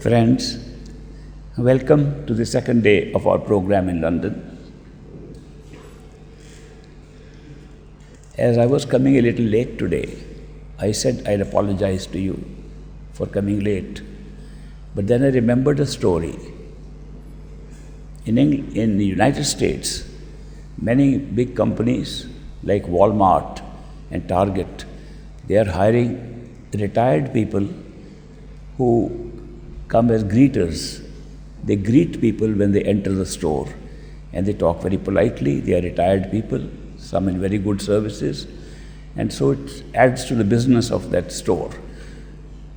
Friends, welcome to the second day of our program in London. As I was coming a little late today, I said I'd apologize to you for coming late. But then I remembered a story. In the United States, many big companies like Walmart and Target, they are hiring retired people who come as greeters. They greet people when they enter the store and they talk very politely. They are retired people, some in very good services, and so it adds to the business of that store.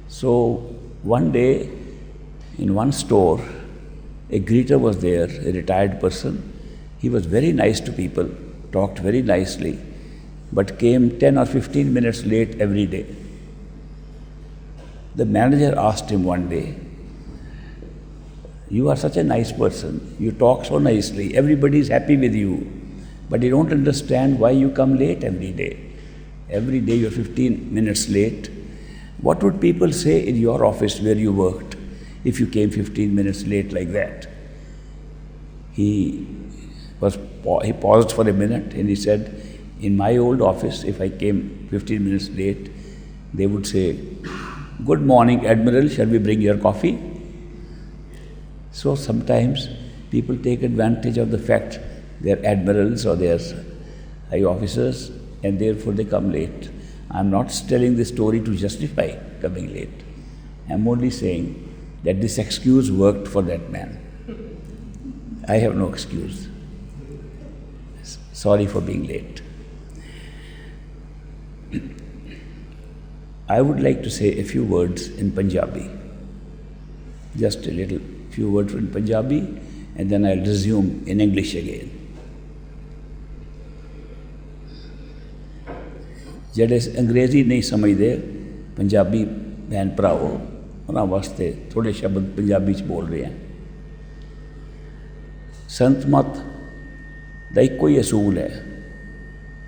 So one day in one store, a greeter was there, a retired person. He was very nice to people, talked very nicely, but came 10 or 15 minutes late every day. The manager asked him one day, "You are such a nice person, you talk so nicely, everybody is happy with you, but you don't understand why you come late every day. Every day you're 15 minutes late. What would people say in your office where you worked if you came 15 minutes late like that?" He paused for a minute and he said, "In my old office, if I came 15 minutes late, they would say, 'Good morning, Admiral, shall we bring your coffee?'" So sometimes people take advantage of the fact they're admirals or they're high officers and therefore they come late. I'm not telling this story to justify coming late. I'm only saying that this excuse worked for that man. I have no excuse. Sorry for being late. I would like to say a few words in Punjabi. Just a little few words in Punjabi and then I'll resume in English again. ਜਿਹੜੇ ਅੰਗਰੇਜ਼ੀ ਨਹੀਂ ਸਮਝਦੇ ਪੰਜਾਬੀ ਭੈਣ ਭਰਾਓ ਉਹਨਾਂ ਵਾਸਤੇ ਥੋੜ੍ਹੇ ਸ਼ਬਦ ਪੰਜਾਬੀ 'ਚ ਬੋਲ ਰਹੇ ਹਾਂ। ਸੰਤ ਮਤ ਦਾ ਇੱਕੋ ਹੀ ਅਸੂਲ ਹੈ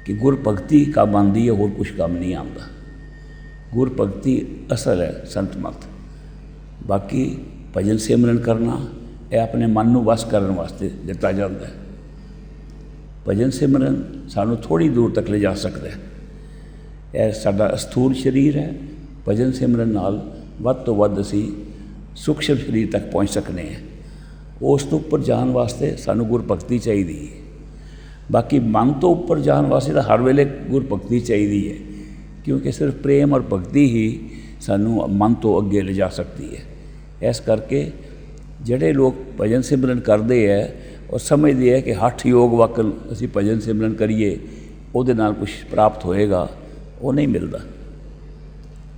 ਕਿ ਗੁਰਭਗਤੀ ਕੰਮ ਆਉਂਦੀ ਹੈ, ਹੋਰ ਕੁਛ ਕੰਮ ਨਹੀਂ ਆਉਂਦਾ। ਗੁਰਭਗਤੀ ਅਸਲ ਹੈ ਸੰਤ ਮਤ। ਬਾਕੀ ਭਜਨ ਸਿਮਰਨ ਕਰਨਾ ਇਹ ਆਪਣੇ ਮਨ ਨੂੰ ਵਸ ਕਰਨ ਵਾਸਤੇ ਦਿੱਤਾ ਜਾਂਦਾ ਹੈ। ਭਜਨ ਸਿਮਰਨ ਸਾਨੂੰ ਥੋੜ੍ਹੀ ਦੂਰ ਤੱਕ ਲਿਜਾ ਸਕਦਾ ਹੈ। ਇਹ ਸਾਡਾ ਅਸਥੂਲ ਸਰੀਰ ਹੈ। ਭਜਨ ਸਿਮਰਨ ਨਾਲ ਵੱਧ ਤੋਂ ਵੱਧ ਅਸੀਂ ਸੂਖਸ਼ਮ ਸਰੀਰ ਤੱਕ ਪਹੁੰਚ ਸਕਦੇ ਹਾਂ। ਉਸ ਤੋਂ ਉੱਪਰ ਜਾਣ ਵਾਸਤੇ ਸਾਨੂੰ ਗੁਰਭਗਤੀ ਚਾਹੀਦੀ ਹੈ। ਬਾਕੀ ਮਨ ਤੋਂ ਉੱਪਰ ਜਾਣ ਵਾਸਤੇ ਤਾਂ ਹਰ ਵੇਲੇ ਗੁਰਭਗਤੀ ਚਾਹੀਦੀ ਹੈ, ਕਿਉਂਕਿ ਸਿਰਫ ਪ੍ਰੇਮ ਔਰ ਭਗਤੀ ਹੀ ਸਾਨੂੰ ਮਨ ਤੋਂ ਅੱਗੇ ਲਿਜਾ ਸਕਦੀ ਹੈ। ਇਸ ਕਰਕੇ ਜਿਹੜੇ ਲੋਕ ਭਜਨ ਸਿਮਰਨ ਕਰਦੇ ਹੈ ਉਹ ਸਮਝਦੇ ਹੈ ਕਿ ਹੱਠ ਯੋਗ ਵਾਕਨ ਅਸੀਂ ਭਜਨ ਸਿਮਰਨ ਕਰੀਏ ਉਹਦੇ ਨਾਲ ਕੁਛ ਪ੍ਰਾਪਤ ਹੋਏਗਾ, ਉਹ ਨਹੀਂ ਮਿਲਦਾ।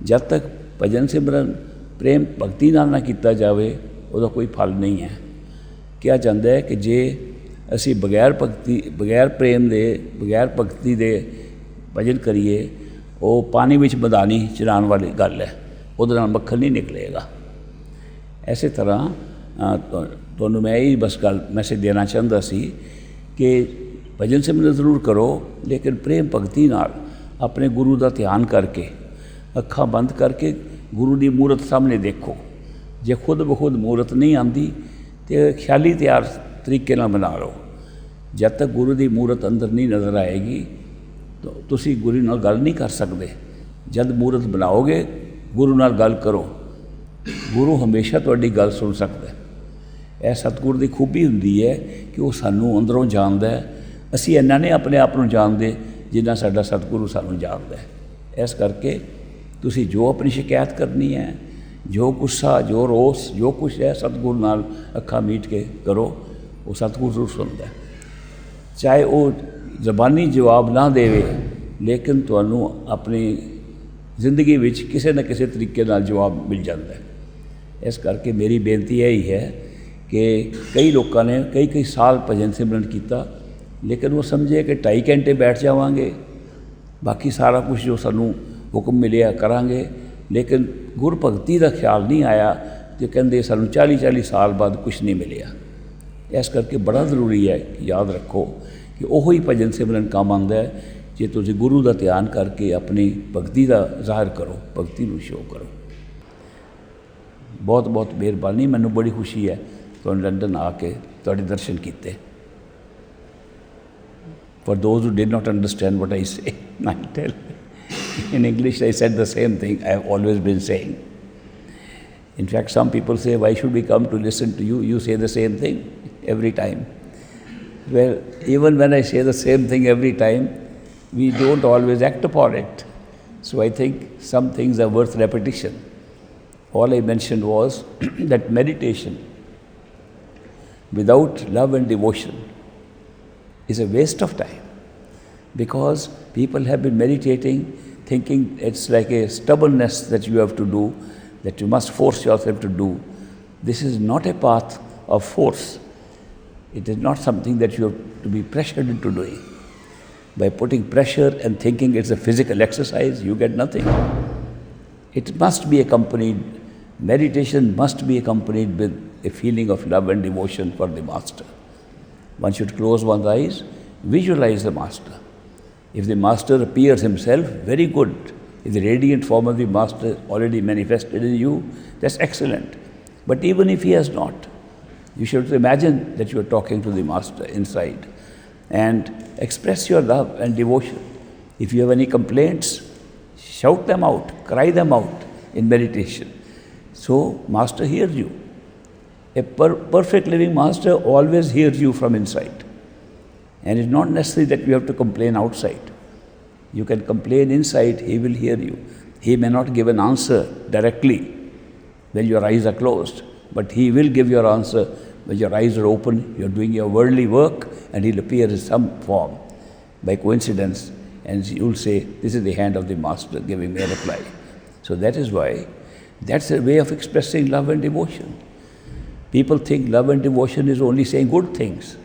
ਜਦ ਤੱਕ ਭਜਨ ਸਿਮਰਨ ਪ੍ਰੇਮ ਭਗਤੀ ਨਾਲ ਨਾ ਕੀਤਾ ਜਾਵੇ ਉਹਦਾ ਕੋਈ ਫਲ ਨਹੀਂ ਹੈ। ਕਿਹਾ ਜਾਂਦਾ ਹੈ ਕਿ ਜੇ ਅਸੀਂ ਬਗੈਰ ਪ੍ਰੇਮ ਦੇ ਬਗੈਰ ਭਗਤੀ ਦੇ ਭਜਨ ਕਰੀਏ ਉਹ ਪਾਣੀ ਵਿੱਚ ਮਧਾਣੀ ਚਰਾਉਣ ਵਾਲੀ ਗੱਲ ਹੈ, ਉਹਦੇ ਨਾਲ ਮੱਖਣ ਨਹੀਂ ਨਿਕਲੇਗਾ। ਇਸੇ ਤਰ੍ਹਾਂ ਤੁਹਾਨੂੰ ਮੈਂ ਇਹ ਬਸ ਗੱਲ ਮੈਸੇਜ ਦੇਣਾ ਚਾਹੁੰਦਾ ਸੀ ਕਿ ਭਜਨ ਸਿਮਰਨ ਜ਼ਰੂਰ ਕਰੋ, ਲੇਕਿਨ ਪ੍ਰੇਮ ਭਗਤੀ ਨਾਲ ਆਪਣੇ ਗੁਰੂ ਦਾ ਧਿਆਨ ਕਰਕੇ ਅੱਖਾਂ ਬੰਦ ਕਰਕੇ ਗੁਰੂ ਦੀ ਮੂਰਤ ਸਾਹਮਣੇ ਦੇਖੋ। ਜੇ ਖੁਦ ਬਖੁਦ ਮੂਰਤ ਨਹੀਂ ਆਉਂਦੀ ਤਾਂ ਖਿਆਲੀ ਤਿਆਰ ਤਰੀਕੇ ਨਾਲ ਬਣਾ ਲਓ। ਜਦ ਤੱਕ ਗੁਰੂ ਦੀ ਮੂਰਤ ਅੰਦਰ ਨਹੀਂ ਨਜ਼ਰ ਆਏਗੀ ਤਾਂ ਤੁਸੀਂ ਗੁਰੂ ਨਾਲ ਗੱਲ ਨਹੀਂ ਕਰ ਸਕਦੇ। ਜਦ ਮੂਰਤ ਬਣਾਓਗੇ ਗੁਰੂ ਨਾਲ ਗੱਲ ਕਰੋ, ਗੁਰੂ ਹਮੇਸ਼ਾ ਤੁਹਾਡੀ ਗੱਲ ਸੁਣ ਸਕਦਾ। ਇਹ ਸਤਿਗੁਰ ਦੀ ਖੂਬੀ ਹੁੰਦੀ ਹੈ ਕਿ ਉਹ ਸਾਨੂੰ ਅੰਦਰੋਂ ਜਾਣਦਾ ਹੈ। ਅਸੀਂ ਇੰਨਾ ਨਹੀਂ ਆਪਣੇ ਆਪ ਨੂੰ ਜਾਣਦੇ ਜਿੰਨਾ ਸਾਡਾ ਸਤਿਗੁਰੂ ਸਾਨੂੰ ਜਾਣਦਾ ਹੈ। ਇਸ ਕਰਕੇ ਤੁਸੀਂ ਜੋ ਆਪਣੀ ਸ਼ਿਕਾਇਤ ਕਰਨੀ ਹੈ, ਜੋ ਗੁੱਸਾ, ਜੋ ਰੋਸ, ਜੋ ਕੁਛ ਹੈ ਸਤਿਗੁਰੂ ਨਾਲ ਅੱਖਾਂ ਮੀਟ ਕੇ ਕਰੋ, ਉਹ ਸਤਿਗੁਰੂ ਜ਼ਰੂਰ ਸੁਣਦਾ। ਚਾਹੇ ਉਹ ਜ਼ਬਾਨੀ ਜਵਾਬ ਨਾ ਦੇਵੇ, ਲੇਕਿਨ ਤੁਹਾਨੂੰ ਆਪਣੀ ਜ਼ਿੰਦਗੀ ਵਿੱਚ ਕਿਸੇ ਨਾ ਕਿਸੇ ਤਰੀਕੇ ਨਾਲ ਜਵਾਬ ਮਿਲ ਜਾਂਦਾ। ਇਸ ਕਰਕੇ ਮੇਰੀ ਬੇਨਤੀ ਇਹ ਹੀ ਹੈ ਕਿ ਕਈ ਲੋਕਾਂ ਨੇ ਕਈ ਸਾਲ ਭਜਨ ਸਿਮਰਨ ਕੀਤਾ, ਲੇਕਿਨ ਉਹ ਸਮਝੇ ਕਿ 2.5 ਘੰਟੇ ਬੈਠ ਜਾਵਾਂਗੇ, ਬਾਕੀ ਸਾਰਾ ਕੁਛ ਜੋ ਸਾਨੂੰ ਹੁਕਮ ਮਿਲਿਆ ਕਰਾਂਗੇ, ਲੇਕਿਨ ਗੁਰਭਗਤੀ ਦਾ ਖਿਆਲ ਨਹੀਂ ਆਇਆ ਅਤੇ ਕਹਿੰਦੇ ਸਾਨੂੰ 40 ਸਾਲ ਬਾਅਦ ਕੁਛ ਨਹੀਂ ਮਿਲਿਆ। ਇਸ ਕਰਕੇ ਬੜਾ ਜ਼ਰੂਰੀ ਹੈ ਕਿ ਯਾਦ ਰੱਖੋ ਕਿ ਉਹੋ ਹੀ ਭਜਨ ਸਿਮਰਨ ਕੰਮ ਆਉਂਦਾ ਹੈ ਜੇ ਤੁਸੀਂ ਗੁਰੂ ਦਾ ਧਿਆਨ ਕਰਕੇ ਆਪਣੀ ਭਗਤੀ ਦਾ ਜ਼ਾਹਿਰ ਕਰੋ, ਭਗਤੀ ਨੂੰ ਸ਼ੋਅ ਕਰੋ। बहुत बहुत मेहरबानी, मैनू बड़ी खुशी है तुहानू लंडन आके तुहाडे दर्शन कीते. For those who did not understand what I say, I tell in English I said the same thing I have always been saying. In fact, some people say, why should we come to listen to you? You say the same thing every time. Well, even when I say the same thing every time, we don't always act upon it. So I think some things are worth repetition. All I mentioned was that meditation without love and devotion is a waste of time, because people have been meditating thinking it's like a stubbornness that you have to do, that you must force yourself to do. This is not a path of force. It is not something that you have to be pressured into doing. By putting pressure and thinking it's a physical exercise, you get nothing. It must be accompanied, meditation must be accompanied with a feeling of love and devotion for the Master. One should close one's eyes, visualize the Master. If the Master appears himself, very good. If the radiant form of the Master already manifested in you, that's excellent. But even if he has not, you should imagine that you are talking to the Master inside and express your love and devotion. If you have any complaints, shout them out, cry them out in meditation. So Master hears you. A perfect living Master always hears you from inside. And it's not necessary that you have to complain outside. You can complain inside, he will hear you. He may not give an answer directly when your eyes are closed, but he will give your answer when your eyes are open, you're doing your worldly work, and he'll appear in some form by coincidence, and you'll say, this is the hand of the Master giving me a reply. So that is why, that's a way of expressing love and devotion. People think love and devotion is only saying good things.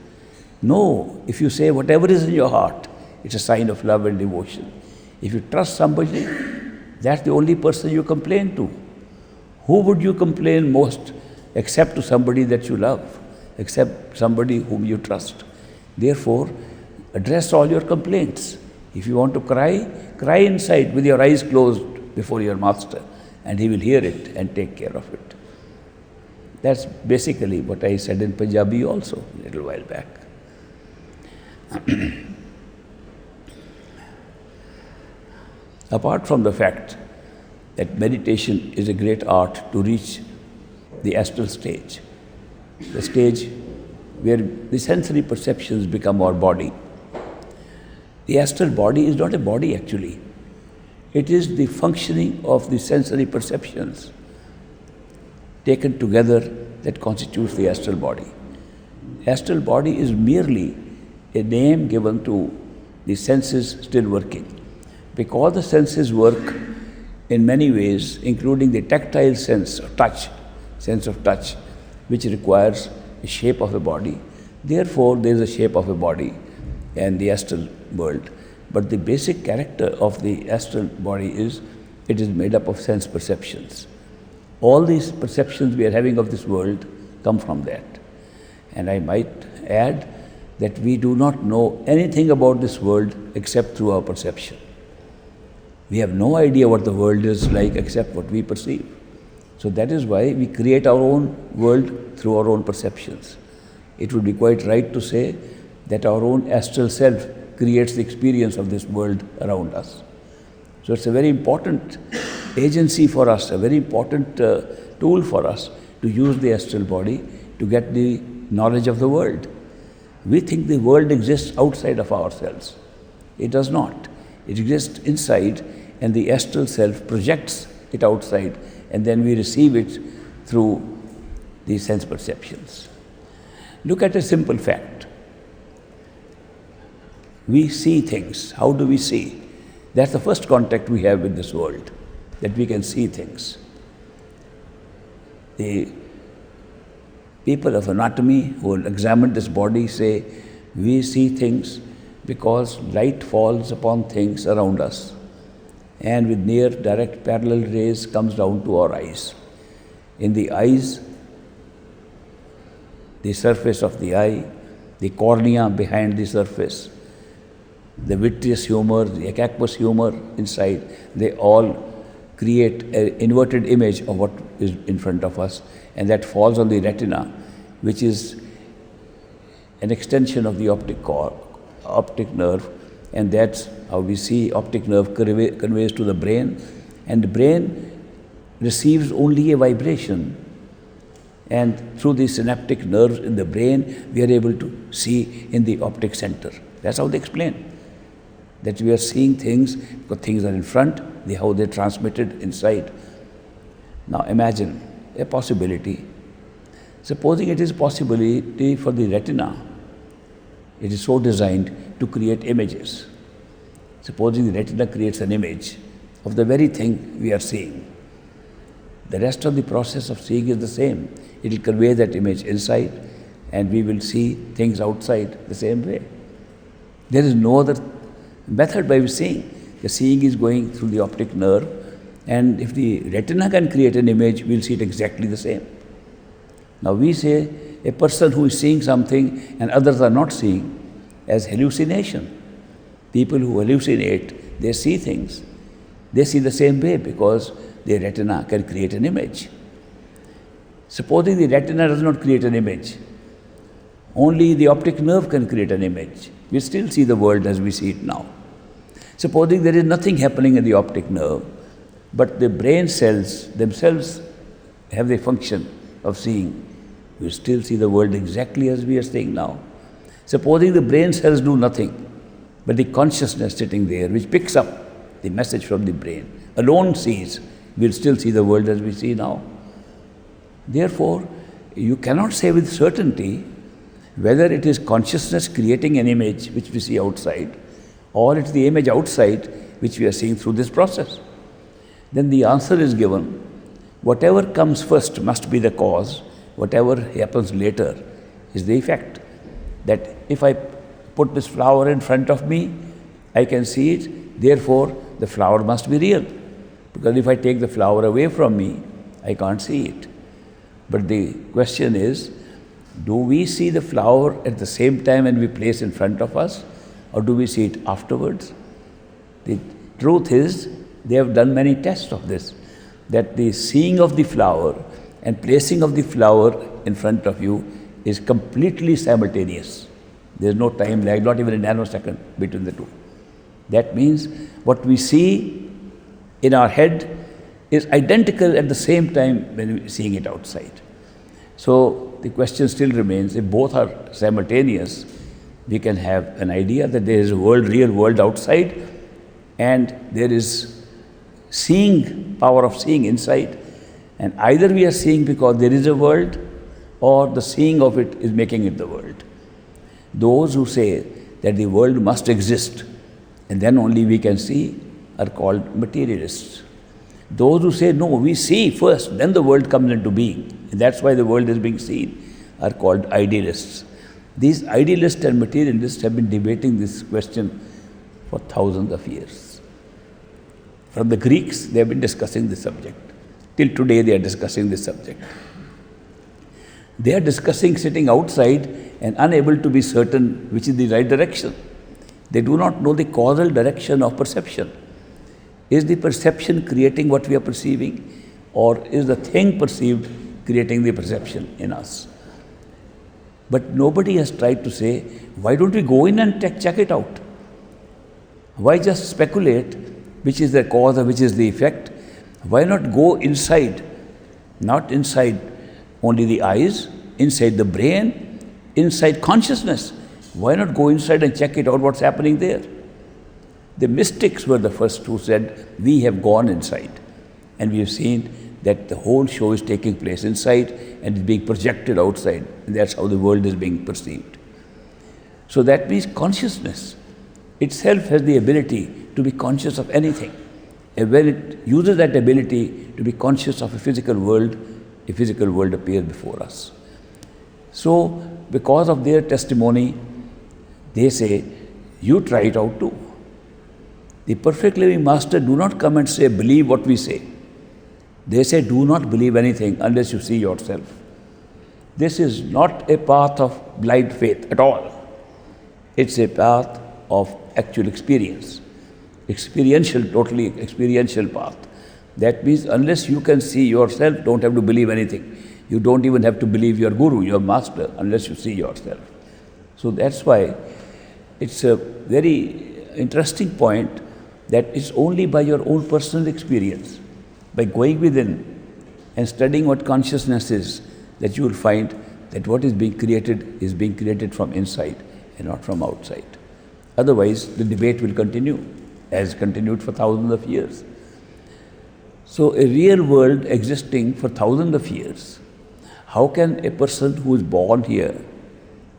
No, if you say whatever is in your heart, it's a sign of love and devotion. If you trust somebody, that's the only person you complain to. Who would you complain most except to somebody that you love, except somebody whom you trust? Therefore, address all your complaints. If you want to cry, cry inside with your eyes closed before your Master, and he will hear it and take care of it. That's basically what I said in Punjabi also a little while back. Apart from the fact that meditation is a great art to reach the astral stage, the stage where the sensory perceptions become our body. The astral body is not a body actually. It is the functioning of the sensory perceptions taken together that constitutes the astral body. Astral body is merely a name given to the senses still working. Because the senses work in many ways, including the tactile sense of touch, which requires the shape of a body. Therefore, there is a shape of a body and the astral world. But the basic character of the astral body is, it is made up of sense perceptions. All these perceptions we are having of this world come from that. And I might add that we do not know anything about this world except through our perception. We have no idea what the world is like except what we perceive. So that is why we create our own world through our own perceptions. It would be quite right to say that our own astral self creates the experience of this world around us. So it's a very important agency for us, a very important tool for us to use the astral body to get the knowledge of the world. We think the world exists outside of ourselves. It does not. It exists inside, and the astral self projects it outside, and then we receive it through the sense perceptions. Look at a simple fact. We see things. How do we see? That's the first contact we have with this world, that we can see things. The people of anatomy who examine this body say, we see things because light falls upon things around us, and with near direct parallel rays comes down to our eyes. In the eyes, the surface of the eye, the cornea behind the surface, the vitreous humor, the aqueous humor inside, they all create an inverted image of what is in front of us, and that falls on the retina, which is an extension of the optic nerve, and that's how we see. Optic nerve conveys to the brain, and the brain receives only a vibration, and through the synaptic nerves in the brain we are able to see in the optic center. That's how they explain that we are seeing things because things are in front, how they're transmitted inside. Now imagine a possibility. Supposing it is a possibility for the retina, it is so designed to create images. Supposing the retina creates an image of the very thing we are seeing. The rest of the process of seeing is the same. It will convey that image inside, and we will see things outside the same way. There is no other method by seeing. The seeing is going through the optic nerve, and if the retina can create an image, we'll see it exactly the same. Now we say a person who is seeing something and others are not seeing as hallucination. People who hallucinate, they see things. They see the same way because their retina can create an image. Supposing the retina does not create an image, only the optic nerve can create an image. We still see the world as we see it now. Supposing there is nothing happening in the optic nerve, but the brain cells themselves have the function of seeing, we still see the world exactly as we are seeing now. Supposing the brain cells do nothing, but the consciousness sitting there, which picks up the message from the brain, alone sees, we'll still see the world as we see now. Therefore, you cannot say with certainty whether it is consciousness creating an image which we see outside, or it's the image outside which we are seeing through this process. Then the answer is given. Whatever comes first must be the cause, whatever happens later is the effect. That if I put this flower in front of me, I can see it, therefore the flower must be real. Because if I take the flower away from me, I can't see it. But the question is, do we see the flower at the same time when we place in front of us, or do we see it afterwards? The truth is, they have done many tests of this, that the seeing of the flower and placing of the flower in front of you is completely simultaneous. There is no time lag, not even a nanosecond between the two. That means what we see in our head is identical at the same time when we are seeing it outside. So the question still remains, if both are simultaneous, we can have an idea that there is a real world outside, and there is power of seeing inside. And either we are seeing because there is a world, or the seeing of it is making it the world. Those who say that the world must exist and then only we can see are called materialists. Those who say, no, we see first, then the world comes into being, and that's why the world is being seen, are called idealists. These idealists and materialists have been debating this question for thousands of years. From the Greeks, they have been discussing this subject. Till today, they are discussing this subject. They are discussing sitting outside and unable to be certain which is the right direction. They do not know the causal direction of perception. Is the perception creating what we are perceiving, or is the thing perceived creating the perception in us? But nobody has tried to say, why don't we go in and check it out? Why just speculate which is the cause or which is the effect? Why not go inside, not inside only the eyes, inside the brain, inside consciousness? Why not go inside and check it out what's happening there? The mystics were the first who said, we have gone inside, and we have seen that the whole show is taking place inside and is being projected outside, and that's how the world is being perceived. So that means consciousness itself has the ability to be conscious of anything. And when it uses that ability to be conscious of a physical world appears before us. So because of their testimony, they say, you try it out too. The perfect living master do not come and say, believe what we say. They say, do not believe anything unless you see yourself. This is not a path of blind faith at all. It's a path of actual experience. Totally experiential path. That means unless you can see yourself, don't have to believe anything. You don't even have to believe your guru, your master, unless you see yourself. So that's why it's a very interesting point that it's only by your own personal experience, by going within and studying what consciousness is, that you will find that what is being created from inside and not from outside. Otherwise, the debate will continue, as continued for thousands of years. So a real world existing for thousands of years, how can a person who is born here,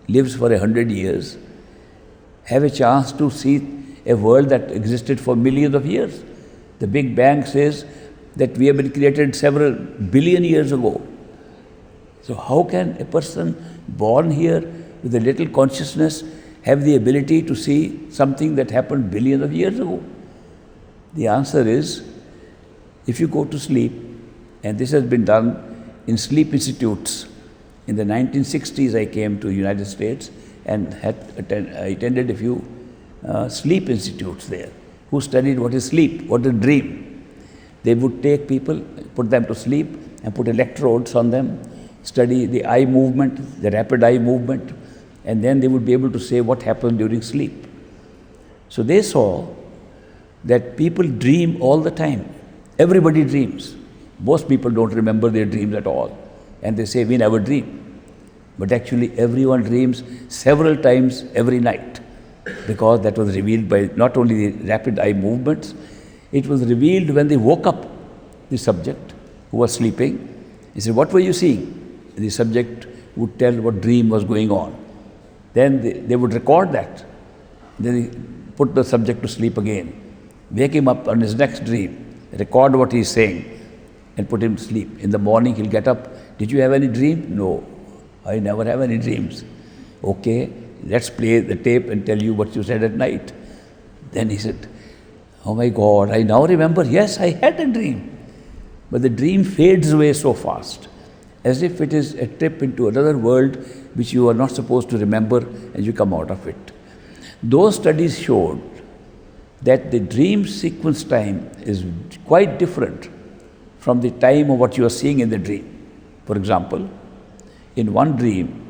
lives for 100 years, have a chance to see a world that existed for millions of years? The Big Bang says that we have been created several billion years ago. So how can a person born here with a little consciousness have the ability to see something that happened billions of years ago? The answer is, if you go to sleep, and this has been done in sleep institutes. In the 1960s, I came to United States and attended a few sleep institutes there, who studied what is sleep, what is dream. They would take people, put them to sleep, and put electrodes on them, study the eye movement, the rapid eye movement, and then they would be able to say what happened during sleep. So they saw that people dream all the time. Everybody dreams. Most people don't remember their dreams at all, and they say, we never dream. But actually everyone dreams several times every night, because that was revealed by not only the rapid eye movements, it was revealed when they woke up, the subject who was sleeping. He said, what were you seeing? The subject would tell what dream was going on. Then they would record that. Then they put the subject to sleep again, wake him up on his next dream, record what he's saying, and put him to sleep. In the morning he'll get up. Did you have any dream? No, I never have any dreams. Okay, let's play the tape and tell you what you said at night. Then he said, oh my God, I now remember, yes, I had a dream. But the dream fades away so fast, as if it is a trip into another world which you are not supposed to remember, and you come out of it. Those studies showed that the dream sequence time is quite different from the time of what you are seeing in the dream. For example, in one dream,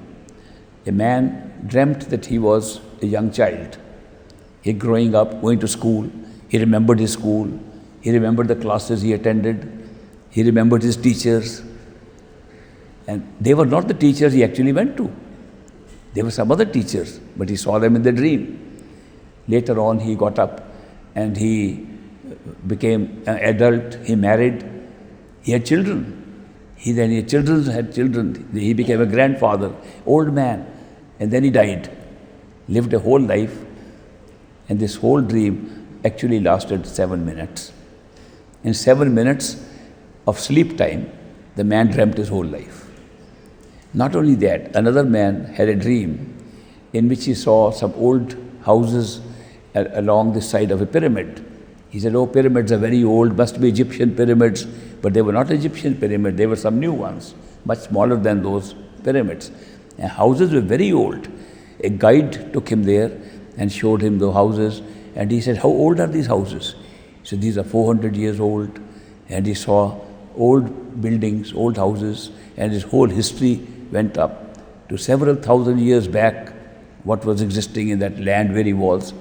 a man dreamt that he was a young child. He growing up, going to school, he remembered his school, he remembered the classes he attended, he remembered his teachers. And they were not the teachers he actually went to. They were some other teachers, but he saw them in the dream. Later on, he got up and he became an adult, he married, he had children. He had children, he became a grandfather, old man, and then he died. Lived a whole life, and this whole dream actually lasted 7 minutes. In 7 minutes of sleep time, the man dreamt his whole life. Not only that, another man had a dream in which he saw some old houses along the side of a pyramid. He said, oh, pyramids are very old, must be Egyptian pyramids. But they were not Egyptian pyramids, they were some new ones, much smaller than those pyramids. And houses were very old. A guide took him there and showed him the houses. And he said, how old are these houses? He said, these are 400 years old. And he saw old buildings, old houses, and his whole history went up to several thousand years back, what was existing in that land where he was.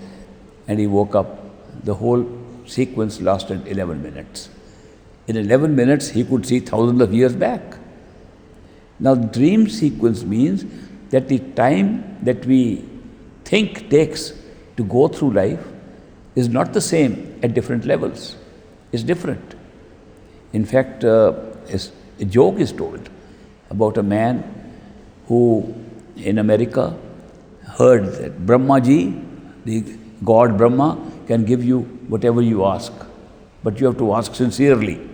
And he woke up. The whole sequence lasted 11 minutes. In 11 minutes, he could see thousands of years back. Now, dream sequence means that the time that we think takes to go through life is not the same at different levels. It's different. In fact, a joke is told about a man who in America heard that Brahmaji, the God Brahma, can give you whatever you ask, but you have to ask sincerely.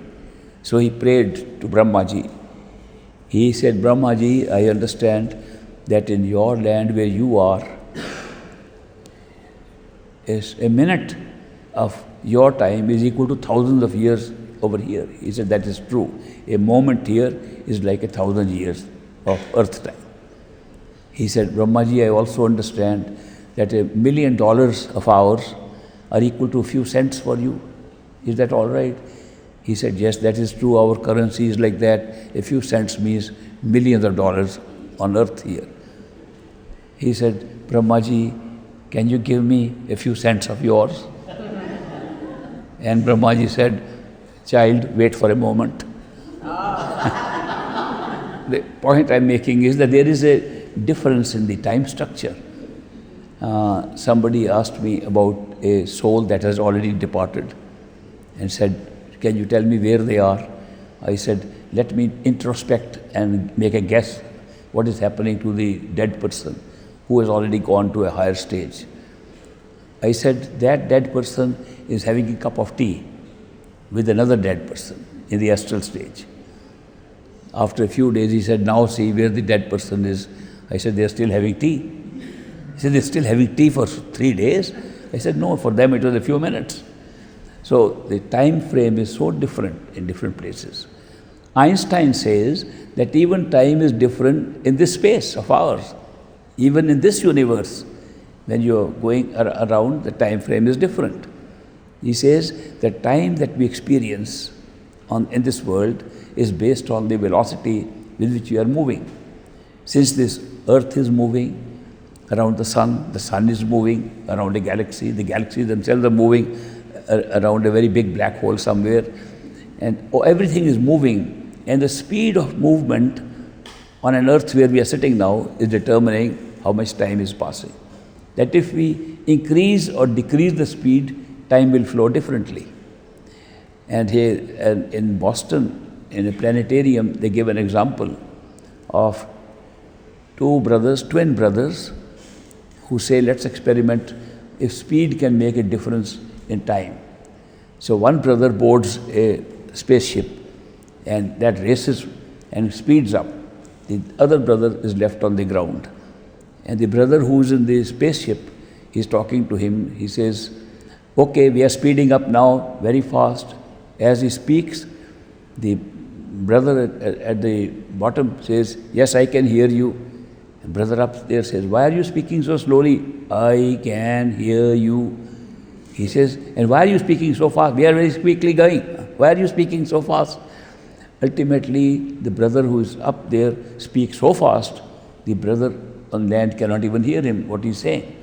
So he prayed to Brahmaji. He said, Brahmaji, I understand that in your land where you are, is a minute of your time is equal to thousands of years over here. He said, that is true. A moment here is like 1,000 years of earth time. He said, Brahmaji, I also understand that $1 million of ours are equal to a few cents for you. Is that all right? He said, yes, that is true. Our currency is like that. A few cents means millions of dollars on earth here. He said, Brahmaji, can you give me a few cents of yours? And Brahmaji said, child, wait for a moment. The point I'm making is that there is a difference in the time structure. Somebody asked me about a soul that has already departed and said, can you tell me where they are? I said, let me introspect and make a guess what is happening to the dead person who has already gone to a higher stage. I said, that dead person is having a cup of tea with another dead person in the astral stage. After a few days, he said, now see where the dead person is. I said, they're still having tea. He said, they're still having tea for 3 days? I said, no, for them it was a few minutes. So the time frame is so different in different places. Einstein says that even time is different in this space of ours. Even in this universe, when you're going around, the time frame is different. He says the time that we experience in this world is based on the velocity with which we are moving. Since this earth is moving around the sun is moving around a galaxy, the galaxies themselves are moving around a very big black hole somewhere, and everything is moving, and the speed of movement on an earth where we are sitting now is determining how much time is passing. That if we increase or decrease the speed, time will flow differently. And here in Boston, in a planetarium, they give an example of twin brothers, who say, let's experiment if speed can make a difference in time. So one brother boards a spaceship and that races and speeds up. The other brother is left on the ground. And the brother who is in the spaceship, he's talking to him. He says, okay, we are speeding up now very fast. As he speaks, the brother at the bottom says, yes, I can hear you. The brother up there says, why are you speaking so slowly? I can hear you. He says, and why are you speaking so fast? We are very quickly going. Why are you speaking so fast? Ultimately, the brother who is up there speaks so fast, the brother on land cannot even hear him, what he's saying.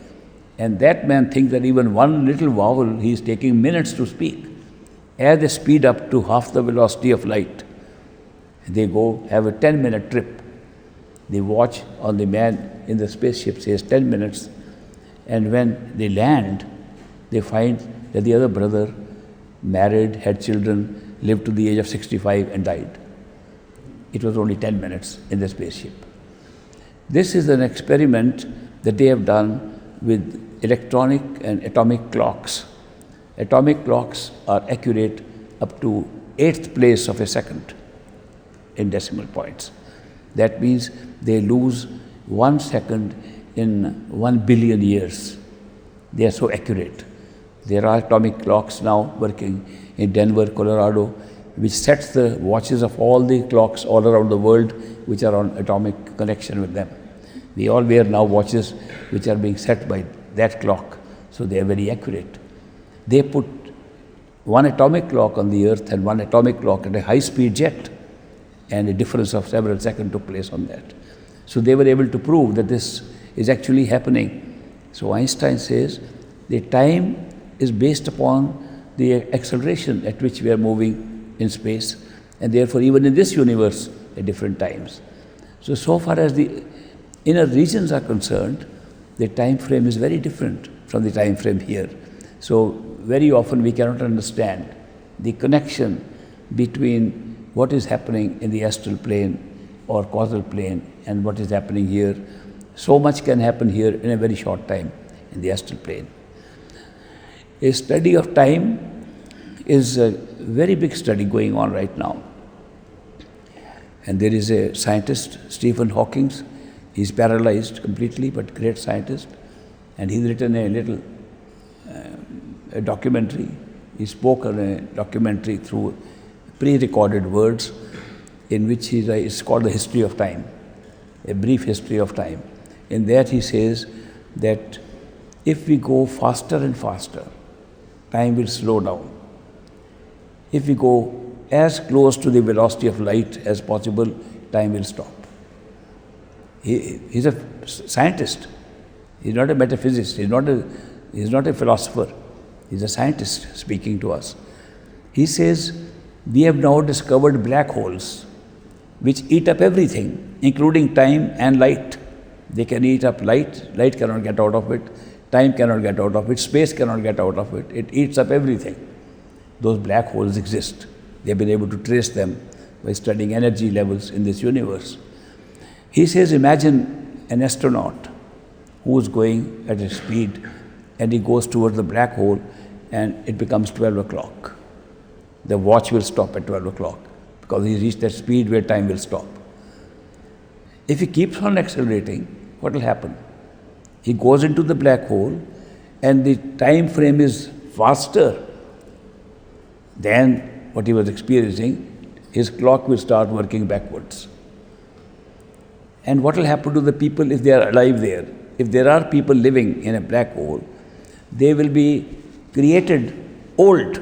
And that man thinks that even one little vowel, he is taking minutes to speak. As they speed up to half the velocity of light, they go have a 10-minute trip. The watch on the man in the spaceship says 10 minutes. And when they land, they find that the other brother married, had children, lived to the age of 65 and died. It was only 10 minutes in the spaceship. This is an experiment that they have done with electronic and atomic clocks. Atomic clocks are accurate up to 1/8 place of a second in decimal points. That means they lose 1 second in 1 billion years. They are so accurate. There are atomic clocks now working in Denver, Colorado, which sets the watches of all the clocks all around the world which are on atomic connection with them. We all wear now watches which are being set by that clock, so they are very accurate. They put one atomic clock on the earth and one atomic clock at a high-speed jet, and a difference of several seconds took place on that. So they were able to prove that this is actually happening. So Einstein says the time is based upon the acceleration at which we are moving in space, and therefore even in this universe at different times. So far as the inner regions are concerned, the time frame is very different from the time frame here. So very often we cannot understand the connection between what is happening in the astral plane or causal plane and what is happening here. So much can happen here in a very short time in the astral plane. A study of time is a very big study going on right now. And there is a scientist, Stephen Hawking. He's paralyzed completely, but great scientist. And he's written a little a documentary. He spoke on a documentary through pre-recorded words in which it's called The History of Time, a brief history of time. In that he says that if we go faster and faster, time will slow down. If we go as close to the velocity of light as possible, time will stop. He's a scientist. He's not a metaphysicist. He's not a philosopher. He's a scientist speaking to us. He says, we have now discovered black holes which eat up everything, including time and light. They can eat up light. Light cannot get out of it. Time cannot get out of it. Space cannot get out of it. It eats up everything. Those black holes exist. They've been able to trace them by studying energy levels in this universe. He says, imagine an astronaut who is going at a speed and he goes towards the black hole and it becomes 12 o'clock. The watch will stop at 12 o'clock because he reached that speed where time will stop. If he keeps on accelerating, what will happen? He goes into the black hole and the time frame is faster than what he was experiencing. His clock will start working backwards. And what will happen to the people if they are alive there? If there are people living in a black hole, they will be created old.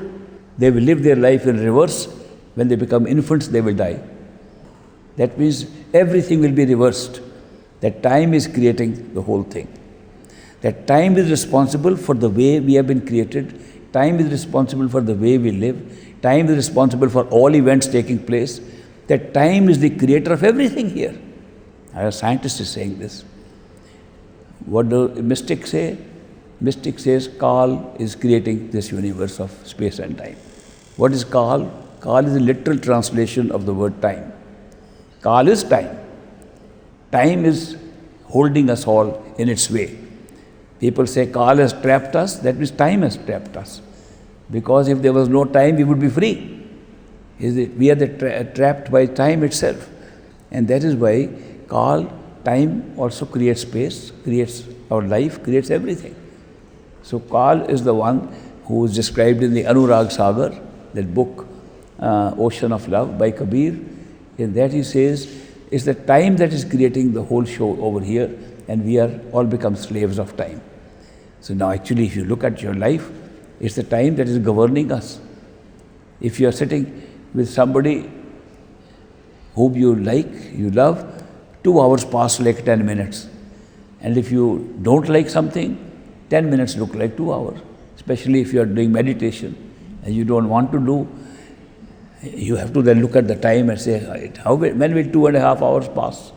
They will live their life in reverse. When they become infants, they will die. That means everything will be reversed. That time is creating the whole thing. That time is responsible for the way we have been created. Time is responsible for the way we live. Time is responsible for all events taking place. That time is the creator of everything here. A scientist is saying this. What do mystics say? Mystic says Kal is creating this universe of space and time. What is Kal? Kal is a literal translation of the word time. Kal is time. Time is holding us all in its way. People say Kal has trapped us, that means time has trapped us. Because if there was no time, we would be free. We are trapped by time itself. And that is why Kal, time also creates space, creates our life, creates everything. So Kal is the one who is described in the Anurag Sagar, that book, Ocean of Love by Kabir. In that he says, it's the time that is creating the whole show over here, and we are all become slaves of time. So now actually if you look at your life, it's the time that is governing us. If you are sitting with somebody whom you like, you love, 2 hours pass like 10 minutes. And if you don't like something, 10 minutes look like 2 hours. Especially if you are doing meditation and you don't want to do, you have to then look at the time and say, when will 2.5 hours pass?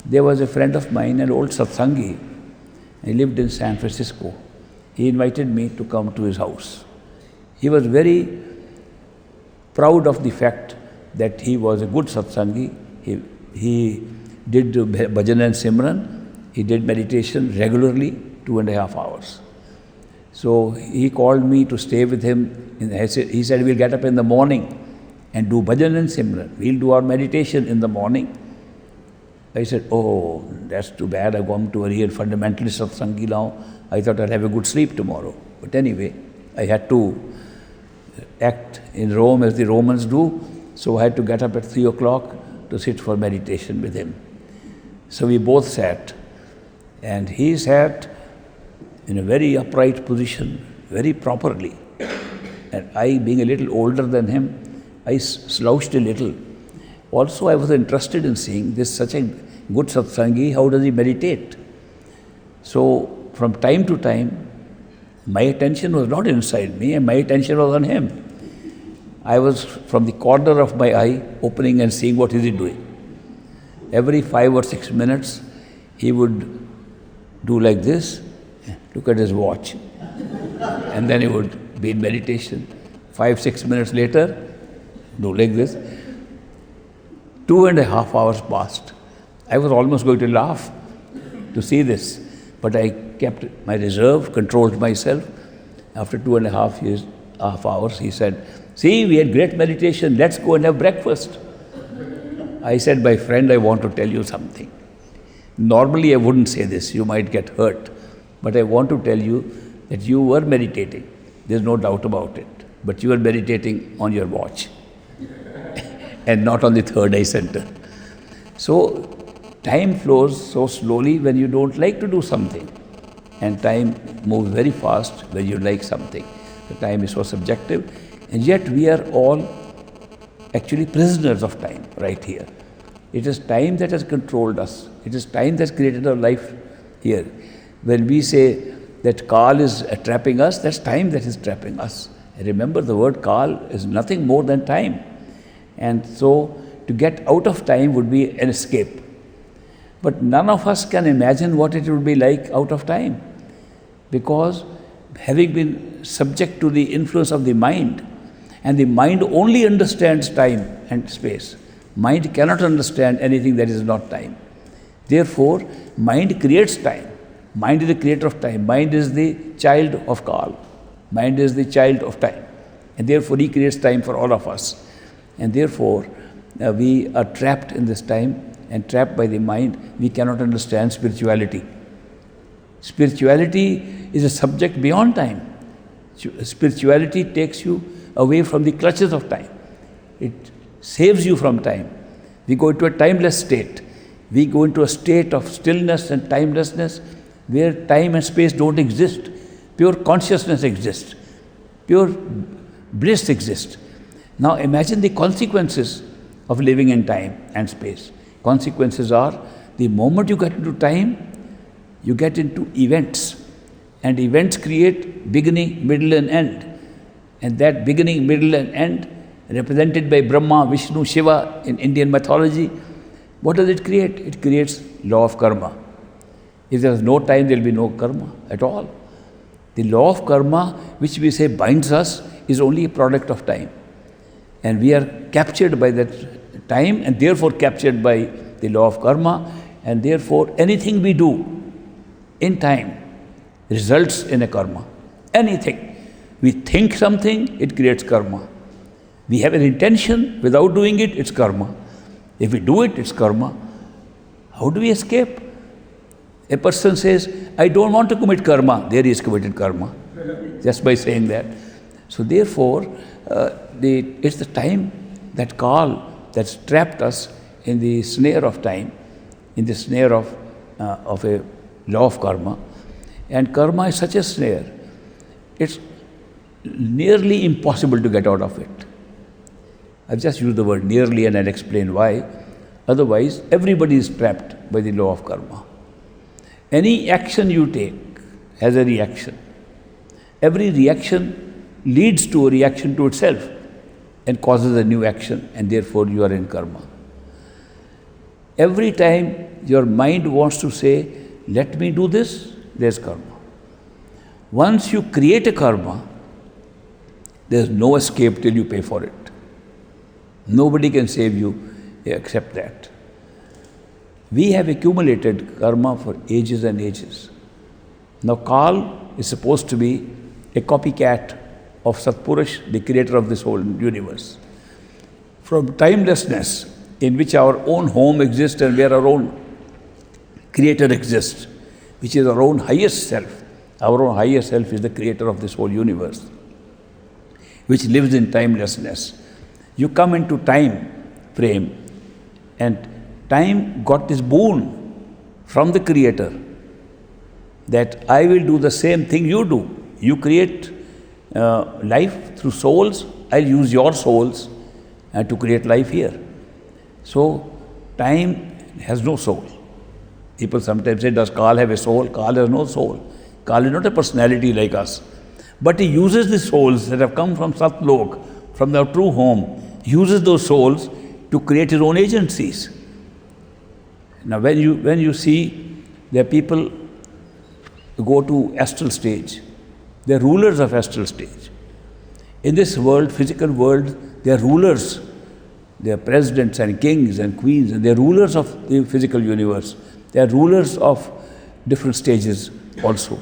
There was a friend of mine, an old satsangi. He lived in San Francisco. He invited me to come to his house. He was very proud of the fact that he was a good satsangi. He did bhajan and simran. He did meditation regularly, 2.5 hours. So he called me to stay with him. He said, we'll get up in the morning and do bhajan and simran. We'll do our meditation in the morning. I said, oh, that's too bad. I've gone to a real fundamentalist satsangi now. I thought I'd have a good sleep tomorrow. But anyway, I had to act in Rome as the Romans do. So I had to get up at 3 o'clock to sit for meditation with him. So we both sat. And he sat in a very upright position, very properly. And I, being a little older than him, I slouched a little. Also, I was interested in seeing this such a good satsangi, how does he meditate? So, from time to time, my attention was not inside me and my attention was on him. I was from the corner of my eye opening and seeing what is he doing. Every 5 or 6 minutes, he would do like this, look at his watch, and then he would be in meditation. 5, 6 minutes later, do like this. 2.5 hours passed. I was almost going to laugh to see this, but I kept my reserve, controlled myself. After 2.5 hours, he said, see, we had great meditation, let's go and have breakfast. I said, my friend, I want to tell you something. Normally, I wouldn't say this, you might get hurt, but I want to tell you that you were meditating. There's no doubt about it, but you were meditating on your watch and not on the third eye center. So, time flows so slowly when you don't like to do something, and time moves very fast when you like something. The time is so subjective, and yet we are all actually prisoners of time right here. It is time that has controlled us. It is time that has created our life here. When we say that Kal is trapping us, that's time that is trapping us. Remember, the word Kal is nothing more than time. And so to get out of time would be an escape. But none of us can imagine what it would be like out of time, because having been subject to the influence of the mind, and the mind only understands time and space. Mind cannot understand anything that is not time. Therefore, mind creates time. Mind is the creator of time. Mind is the child of Kal. Mind is the child of time. And therefore, he creates time for all of us. And therefore, we are trapped in this time, and trapped by the mind. We cannot understand spirituality. Spirituality is a subject beyond time. Spirituality takes you away from the clutches of time. It saves you from time. We go into a timeless state. We go into a state of stillness and timelessness where time and space don't exist. Pure consciousness exists. Pure bliss exists. Now imagine the consequences of living in time and space. Consequences are, the moment you get into time, you get into events. And events create beginning, middle and end. And that beginning, middle and end, represented by Brahma, Vishnu, Shiva in Indian mythology, what does it create? It creates law of karma. If there is no time, there will be no karma at all. The law of karma, which we say binds us, is only a product of time. And we are captured by that time, and therefore captured by the law of karma, and therefore anything we do in time results in a karma. Anything. We think something, it creates karma. We have an intention, without doing it, it's karma. If we do it, it's karma. How do we escape? A person says, I don't want to commit karma. There he has committed karma, just by saying that. So therefore, it's the time, that Kal, that's trapped us in the snare of time, in the snare of a law of karma. And karma is such a snare, it's nearly impossible to get out of it. I've just used the word nearly, and I'll explain why. Otherwise, everybody is trapped by the law of karma. Any action you take has a reaction. Every reaction leads to a reaction to itself and causes a new action, and therefore you are in karma. Every time your mind wants to say, let me do this, there's karma. Once you create a karma, there's no escape till you pay for it. Nobody can save you except that. We have accumulated karma for ages and ages. Now Kal is supposed to be a copycat of Satpurush, the creator of this whole universe. From timelessness, in which our own home exists and where our own creator exists, which is our own highest self. Our own highest self is the creator of this whole universe, which lives in timelessness. You come into time frame, and time got this boon from the creator that I will do the same thing you do. You create life through souls, I'll use your souls to create life here. So time has no soul. People sometimes say, does Kal have a soul? Kal has no soul. Kal is not a personality like us. But he uses the souls that have come from Satlok, from their true home, uses those souls to create his own agencies. Now when you see that people go to astral stage, they are rulers of astral stage. In this world, physical world, they are rulers. They are presidents and kings and queens, and they are rulers of the physical universe. They are rulers of different stages also.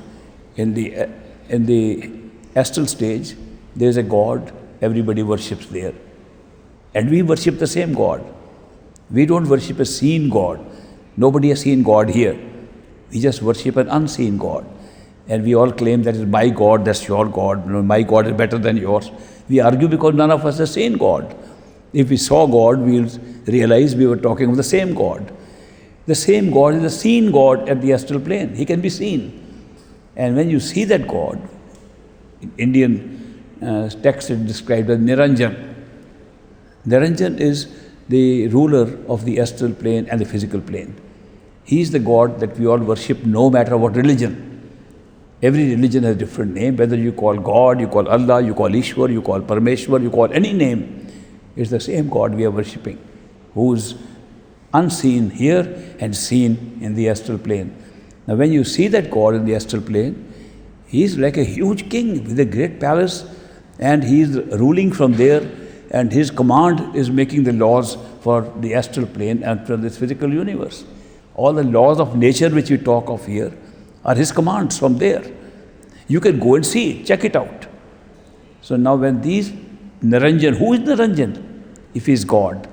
In the astral stage, there is a God, everybody worships there. And we worship the same God. We don't worship a seen God. Nobody has seen God here. We just worship an unseen God. And we all claim that is my God, that's your God. No, my God is better than yours. We argue because none of us has seen God. If we saw God, we'll realize we were talking of the same God. The same God is a seen God at the astral plane. He can be seen. And when you see that God, in Indian text is described as Niranjan. Niranjan is the ruler of the astral plane and the physical plane. He is the God that we all worship no matter what religion. Every religion has a different name, whether you call God, you call Allah, you call Ishwar, you call Parameshwar, you call any name. It's the same God we are worshipping, who is unseen here and seen in the astral plane. Now when you see that God in the astral plane, he is like a huge king with a great palace, and he is ruling from there, and his command is making the laws for the astral plane and for this physical universe. All the laws of nature which we talk of here are his commands from there. You can go and see it, check it out. So now when these Niranjan, who is Niranjan? If he is God,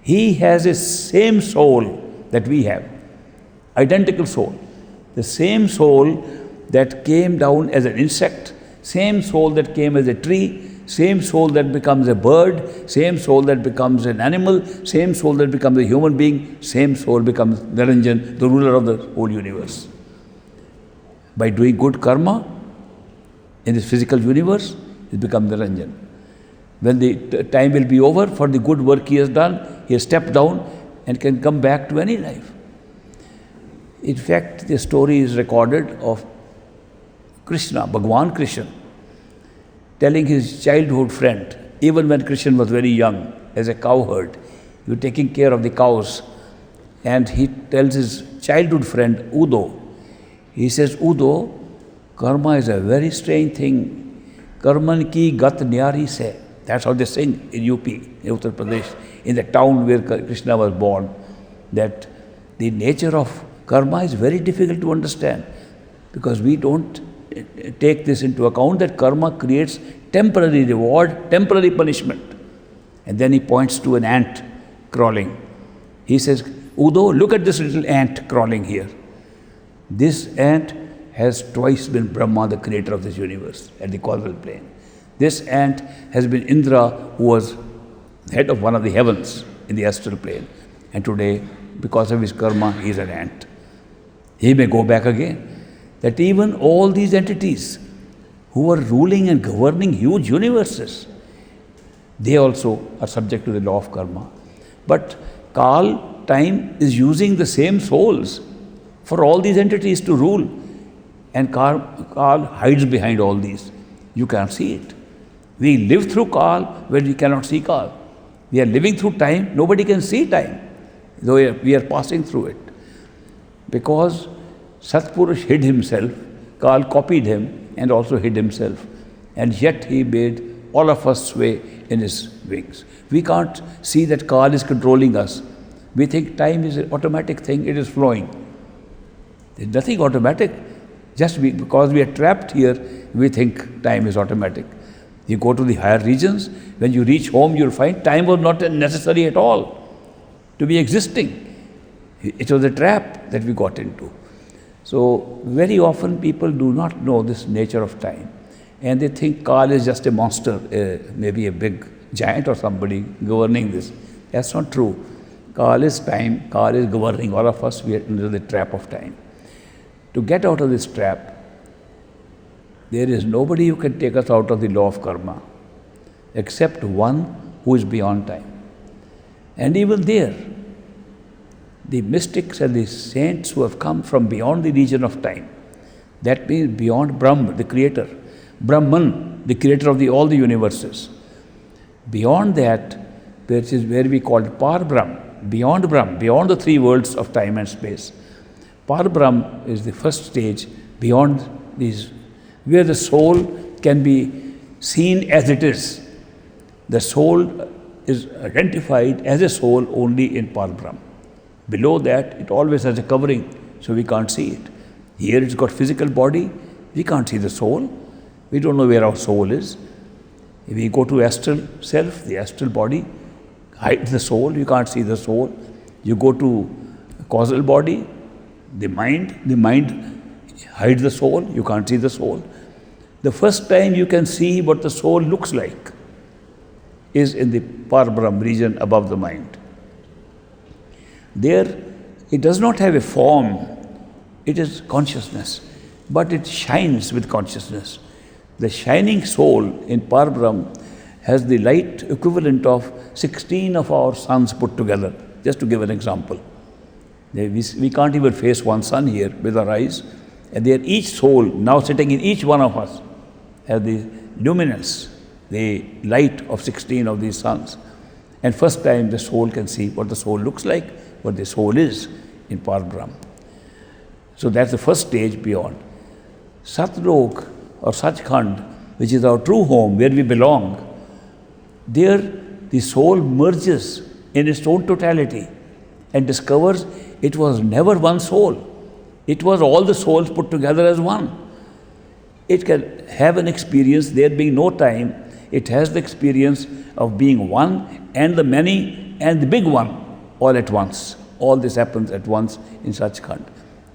he has a same soul that we have, identical soul. The same soul that came down as an insect, same soul that came as a tree, same soul that becomes a bird, same soul that becomes an animal, same soul that becomes a human being, same soul becomes Niranjan, the ruler of the whole universe. By doing good karma in this physical universe, it becomes Niranjan. When the time will be over for the good work he has done, he has stepped down and can come back to any life. In fact, the story is recorded of Krishna, Bhagwan Krishna, telling his childhood friend, even when Krishna was very young, as a cowherd, he was taking care of the cows, and he tells his childhood friend, Udo, he says, Udo, karma is a very strange thing. Karman ki gat nyari se. That's how they sing in UP, in Uttar Pradesh, in the town where Krishna was born, that the nature of karma is very difficult to understand, because we don't take this into account, that karma creates temporary reward, temporary punishment. And then he points to an ant crawling. He says, Udo, look at this little ant crawling here. This ant has twice been Brahma, the creator of this universe, at the causal plane. This ant has been Indra, who was head of one of the heavens in the astral plane. And today, because of his karma, he is an ant. He may go back again. That even all these entities who are ruling and governing huge universes, they also are subject to the law of karma. But Kal, time, is using the same souls for all these entities to rule. And Kal hides behind all these. You can't see it. We live through Kal when we cannot see Kal. We are living through time, nobody can see time, though we are passing through it. Because Satpurush hid himself, Kal copied him and also hid himself. And yet he made all of us sway in his wings. We can't see that Kal is controlling us. We think time is an automatic thing, it is flowing. There's nothing automatic. Just because we are trapped here, we think time is automatic. You go to the higher regions, when you reach home, you'll find time was not necessary at all to be existing. It was a trap that we got into. So very often people do not know this nature of time, and they think Kal is just a monster, maybe a big giant or somebody governing this. That's not true. Kal is time, Kal is governing all of us. We are under the trap of time. To get out of this trap, there is nobody who can take us out of the law of karma except one who is beyond time. And even there, the mystics and the saints who have come from beyond the region of time, that means beyond Brahm, the creator, Brahman, the creator of all the universes. Beyond that, which is where we call Par Brahm, beyond the three worlds of time and space. Par Brahm is the first stage beyond these, where the soul can be seen as it is. The soul is identified as a soul only in Par Brahm. Below that, it always has a covering, so we can't see it. Here it's got physical body, we can't see the soul. We don't know where our soul is. If we go to astral self, the astral body hides the soul, you can't see the soul. You go to causal body, the mind hides the soul, you can't see the soul. The first time you can see what the soul looks like is in the Par Brahm region above the mind. There, it does not have a form, it is consciousness, but it shines with consciousness. The shining soul in Par Brahm has the light equivalent of 16 of our suns put together, just to give an example. We can't even face one sun here with our eyes, and there each soul now sitting in each one of us has the luminance, the light of 16 of these suns. And first time the soul can see what the soul looks like, what the soul is in Parbrahm. So that's the first stage beyond. Satlok or Sachkhand, which is our true home, where we belong, there the soul merges in its own totality and discovers it was never one soul. It was all the souls put together as one. It can have an experience, there being no time. It has the experience of being one and the many and the big one all at once. All this happens at once in Sachkhand.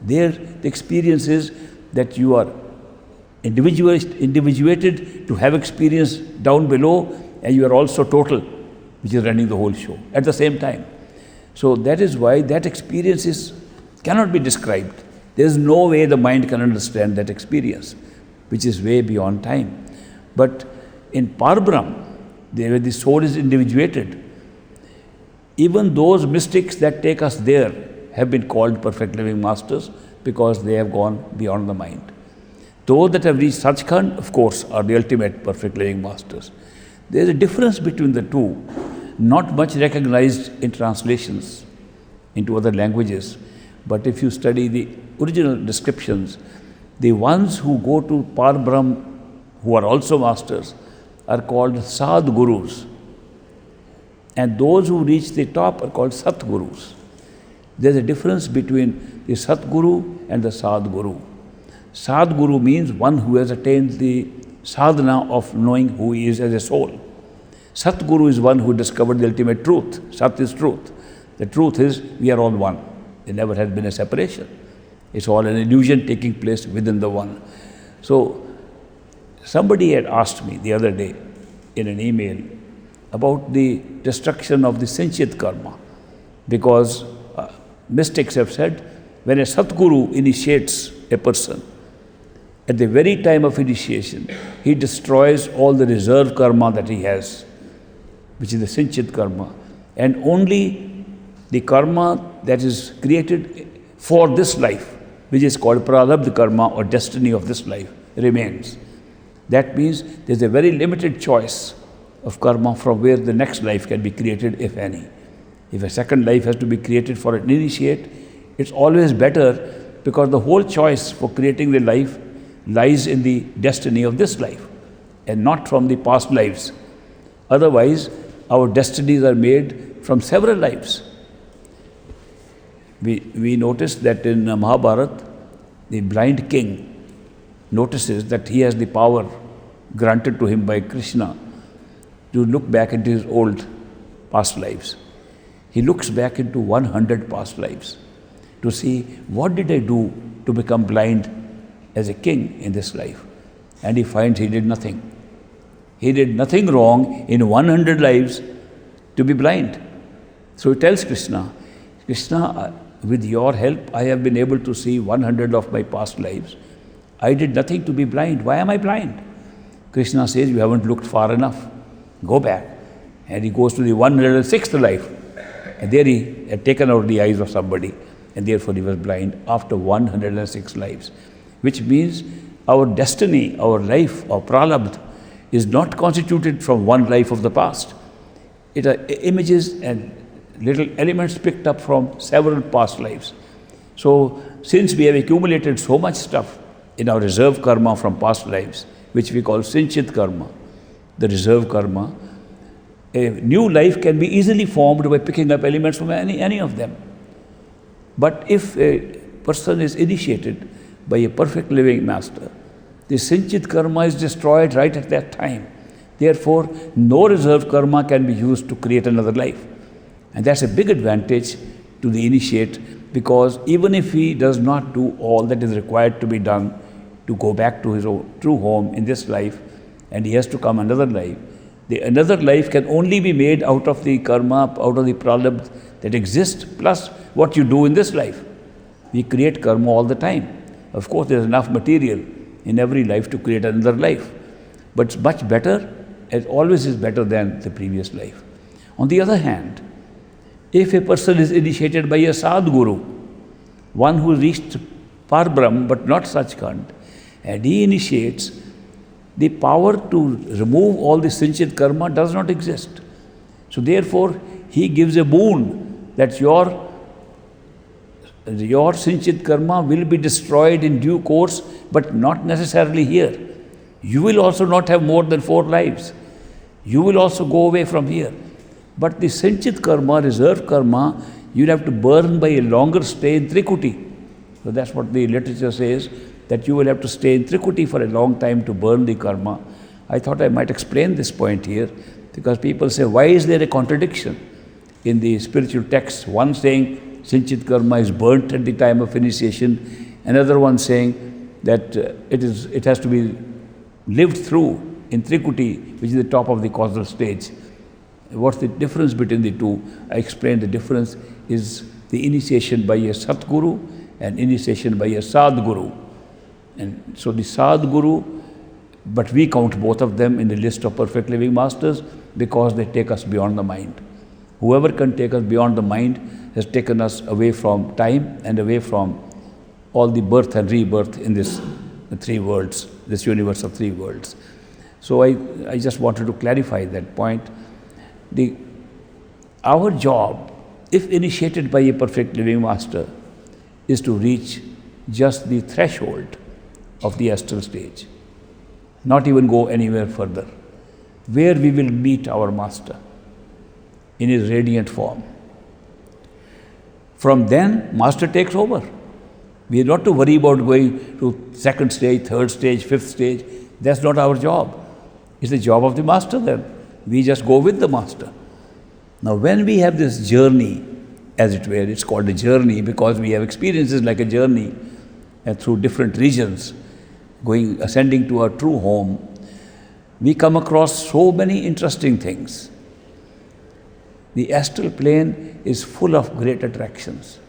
There the experience is that you are individuated to have experience down below, and you are also total, which is running the whole show at the same time. So that is why that experience cannot be described. There is no way the mind can understand that experience, which is way beyond time. But in Parbrahm, where the soul is individuated, even those mystics that take us there have been called perfect living masters because they have gone beyond the mind. Those that have reached Sachkhand, of course, are the ultimate perfect living masters. There is a difference between the two, not much recognized in translations into other languages. But if you study the original descriptions, the ones who go to Parbrahm, who are also masters, are called Sadgurus. And those who reach the top are called Satgurus. There is a difference between the Satguru and the Sadguru. Sadguru means one who has attained the sadhana of knowing who he is as a soul. Satguru is one who discovered the ultimate truth. Sat is truth. The truth is we are all one. There never has been a separation. It's all an illusion taking place within the one. So somebody had asked me the other day in an email about the destruction of the Sinchit karma, because mystics have said when a Satguru initiates a person, at the very time of initiation, he destroys all the reserve karma that he has, which is the Sinchit karma, and only the karma that is created for this life, which is called prarabdha karma or destiny of this life, remains. That means there is a very limited choice of karma from where the next life can be created, if any. If a second life has to be created for an initiate, it's always better, because the whole choice for creating the life lies in the destiny of this life and not from the past lives. Otherwise, our destinies are made from several lives. We noticed that in Mahabharata, the blind king notices that he has the power granted to him by Krishna to look back into his old past lives. He looks back into 100 past lives to see what did I do to become blind as a king in this life. And he finds he did nothing. He did nothing wrong in 100 lives to be blind. So he tells Krishna, Krishna, with your help, I have been able to see 100 of my past lives. I did nothing to be blind. Why am I blind? Krishna says, you haven't looked far enough. Go back. And he goes to the 106th life. And there he had taken out the eyes of somebody. And therefore he was blind after 106 lives. Which means our destiny, our life, our pralabdha is not constituted from one life of the past. It are images and little elements picked up from several past lives. So since we have accumulated so much stuff in our reserve karma from past lives, which we call Sinchit karma, the reserve karma, a new life can be easily formed by picking up elements from any of them. But if a person is initiated by a perfect living master, the Sinchit karma is destroyed right at that time. Therefore, no reserve karma can be used to create another life. And that's a big advantage to the initiate, because even if he does not do all that is required to be done to go back to his own true home in this life, and he has to come another life, the another life can only be made out of the karma, out of the pralabdha that exists, plus what you do in this life. We create karma all the time. Of course, there is enough material in every life to create another life. But it's much better it always is better than the previous life. On the other hand, if a person is initiated by a Sadguru, one who reached Parbrahm but not Sachkhand, and he initiates, the power to remove all the Sinchit karma does not exist. So therefore, he gives a boon that your Sinchit karma will be destroyed in due course, but not necessarily here. You will also not have more than 4 lives. You will also go away from here. But the Sinchit karma, reserved karma, you'll have to burn by a longer stay in Trikuti. So that's what the literature says, that you will have to stay in Trikuti for a long time to burn the karma. I thought I might explain this point here, because people say, why is there a contradiction in the spiritual texts? One saying Sinchit karma is burnt at the time of initiation, another one saying that it has to be lived through in Trikuti, which is the top of the causal stage. What's the difference between the two? I explained the difference is the initiation by a Satguru and initiation by a Sadguru. And so the Sadguru, but we count both of them in the list of perfect living masters because they take us beyond the mind. Whoever can take us beyond the mind has taken us away from time and away from all the birth and rebirth in this 3 worlds, this universe of 3 worlds. So I just wanted to clarify that point. Our job, if initiated by a perfect living master, is to reach just the threshold of the astral stage, not even go anywhere further, where we will meet our master in his radiant form. From then, master takes over. We are not to worry about going to 2nd stage, 3rd stage, 5th stage. That's not our job. It's the job of the master then. We just go with the master. Now when we have this journey, as it were, it's called a journey because we have experiences like a journey and through different regions, ascending to our true home, we come across so many interesting things. The astral plane is full of great attractions,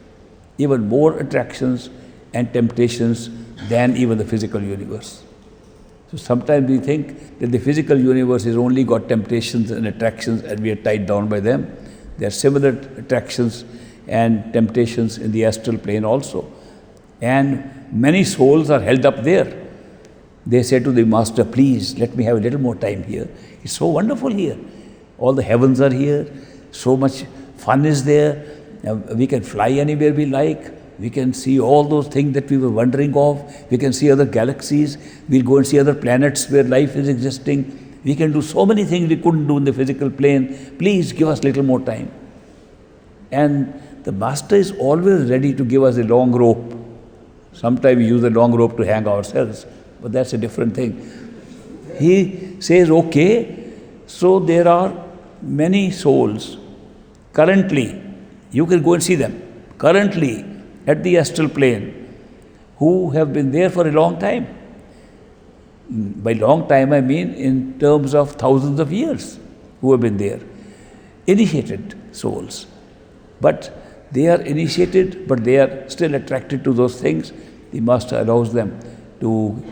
even more attractions and temptations than even the physical universe. So sometimes we think that the physical universe has only got temptations and attractions and we are tied down by them. There are similar attractions and temptations in the astral plane also. And many souls are held up there. They say to the master, please let me have a little more time here. It's so wonderful here. All the heavens are here. So much fun is there. We can fly anywhere we like. We can see all those things that we were wondering of. We can see other galaxies. We'll go and see other planets where life is existing. We can do so many things we couldn't do in the physical plane. Please give us a little more time. And the master is always ready to give us a long rope. Sometimes we use a long rope to hang ourselves, but that's a different thing. He says, okay, so there are many souls currently, you can go and see them, currently at the astral plane, who have been there for a long time. By long time, I mean in terms of thousands of years, who have been there. Initiated souls. But they are initiated, but they are still attracted to those things. The master allows them to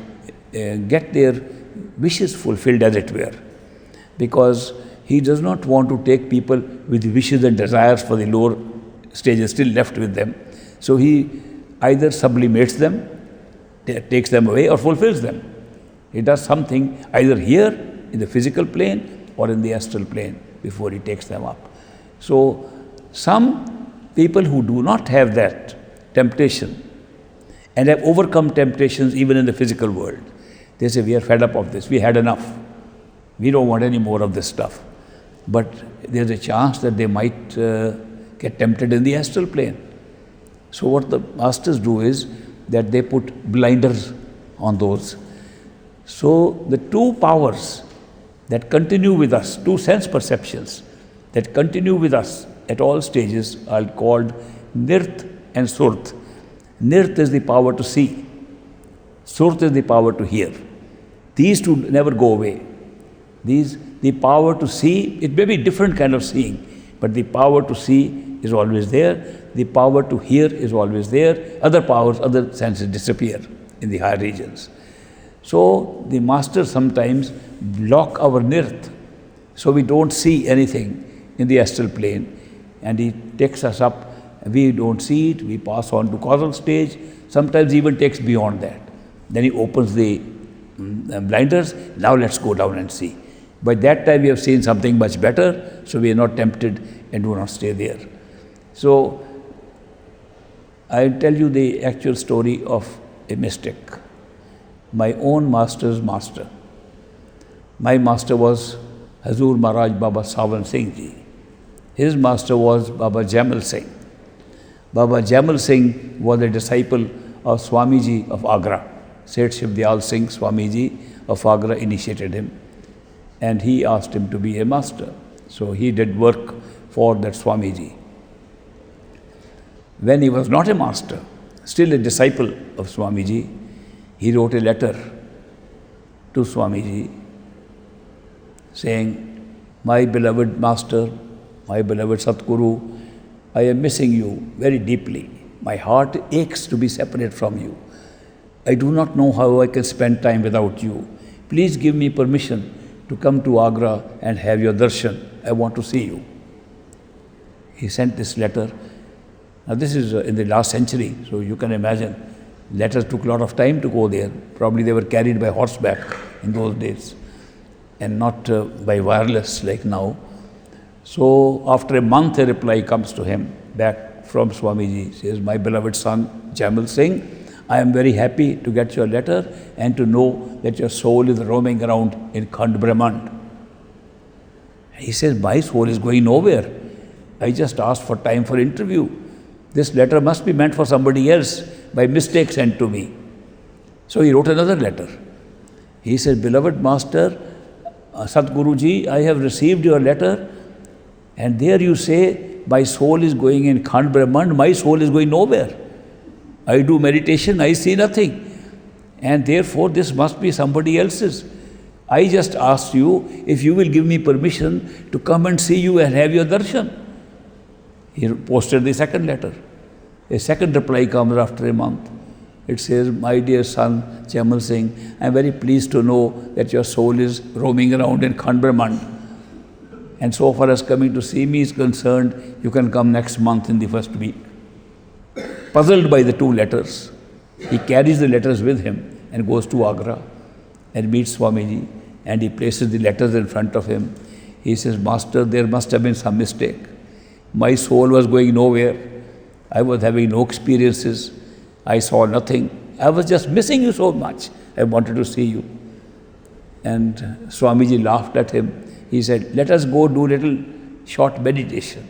get their wishes fulfilled, as it were. Because he does not want to take people with wishes and desires for the lower stages still left with them. So he either sublimates them, takes them away, or fulfills them. He does something either here in the physical plane or in the astral plane before he takes them up. So some people who do not have that temptation and have overcome temptations even in the physical world, they say, we are fed up of this, we had enough. We don't want any more of this stuff. But there's a chance that they might get tempted in the astral plane. So what the masters do is that they put blinders on those. So the 2 powers that continue with us, 2 sense perceptions that continue with us at all stages are called Nirt and Surt. Nirt is the power to see. Surt is the power to hear. These 2 never go away. The power to see, it may be different kind of seeing, but the power to see is always there. The power to hear is always there. Other powers, other senses disappear in the higher regions. So the masters sometimes block our Nirt So we don't see anything in the astral plane, and he takes us up. We don't see it, we pass on to causal stage, sometimes even takes beyond that. Then he opens the blinders, now let's go down and see. By that time we have seen something much better, so we are not tempted and do not stay there. So I'll tell you the actual story of a mystic, my own master's master. My master was Hazur Maharaj Baba Sawan Singh Ji. His master was Baba Jaimal Singh. Baba Jaimal Singh was a disciple of Swamiji of Agra. Seth Shivdyal Singh Swamiji of Agra initiated him, and he asked him to be a master. So he did work for that Swamiji. When he was not a master, still a disciple of Swamiji, he wrote a letter to Swamiji saying, "My beloved master, my beloved Satguru, I am missing you very deeply. My heart aches to be separate from you. I do not know how I can spend time without you. Please give me permission to come to Agra and have your darshan. I want to see you." He sent this letter. Now this is in the last century, so you can imagine letters took a lot of time to go there. Probably they were carried by horseback in those days and not by wireless like now. So after a month, a reply comes to him back from Swamiji. Says, "My beloved son, Jaimal Singh, I am very happy to get your letter and to know that your soul is roaming around in Khand Brahmand." He says, "My soul is going nowhere. I just asked for time for interview. This letter must be meant for somebody else, by mistake sent to me." So he wrote another letter. He said, "Beloved master, Satguruji, I have received your letter, and there you say, my soul is going in Khand Brahmand, my soul is going nowhere. I do meditation, I see nothing, and therefore this must be somebody else's. I just asked you if you will give me permission to come and see you and have your darshan." He posted the second letter. A second reply comes after a month. It says, "My dear son, Jaimal Singh, I am very pleased to know that your soul is roaming around in Khand Brahmand. And so far as coming to see me is concerned, you can come next month in the first week." Puzzled by the two letters, he carries the letters with him and goes to Agra and meets Swamiji, and he places the letters in front of him. He says, "Master, there must have been some mistake. My soul was going nowhere. I was having no experiences. I saw nothing. I was just missing you so much. I wanted to see you." And Swamiji laughed at him. He said, "Let us go do little short meditation."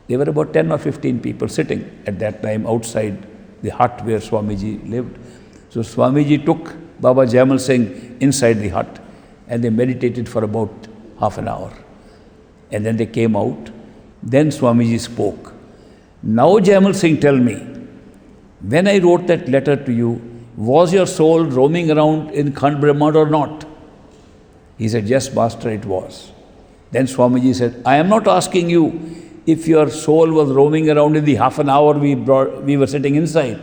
There were about 10 or 15 people sitting at that time outside the hut where Swamiji lived. So Swamiji took Baba Jaimal Singh inside the hut, and they meditated for about half an hour. And then they came out. Then Swamiji spoke. "Now Jaimal Singh, tell me, when I wrote that letter to you, was your soul roaming around in Khand Brahmand or not?" He said, "Yes, master, it was." Then Swamiji said, "I am not asking you if your soul was roaming around in the half an hour we were sitting inside.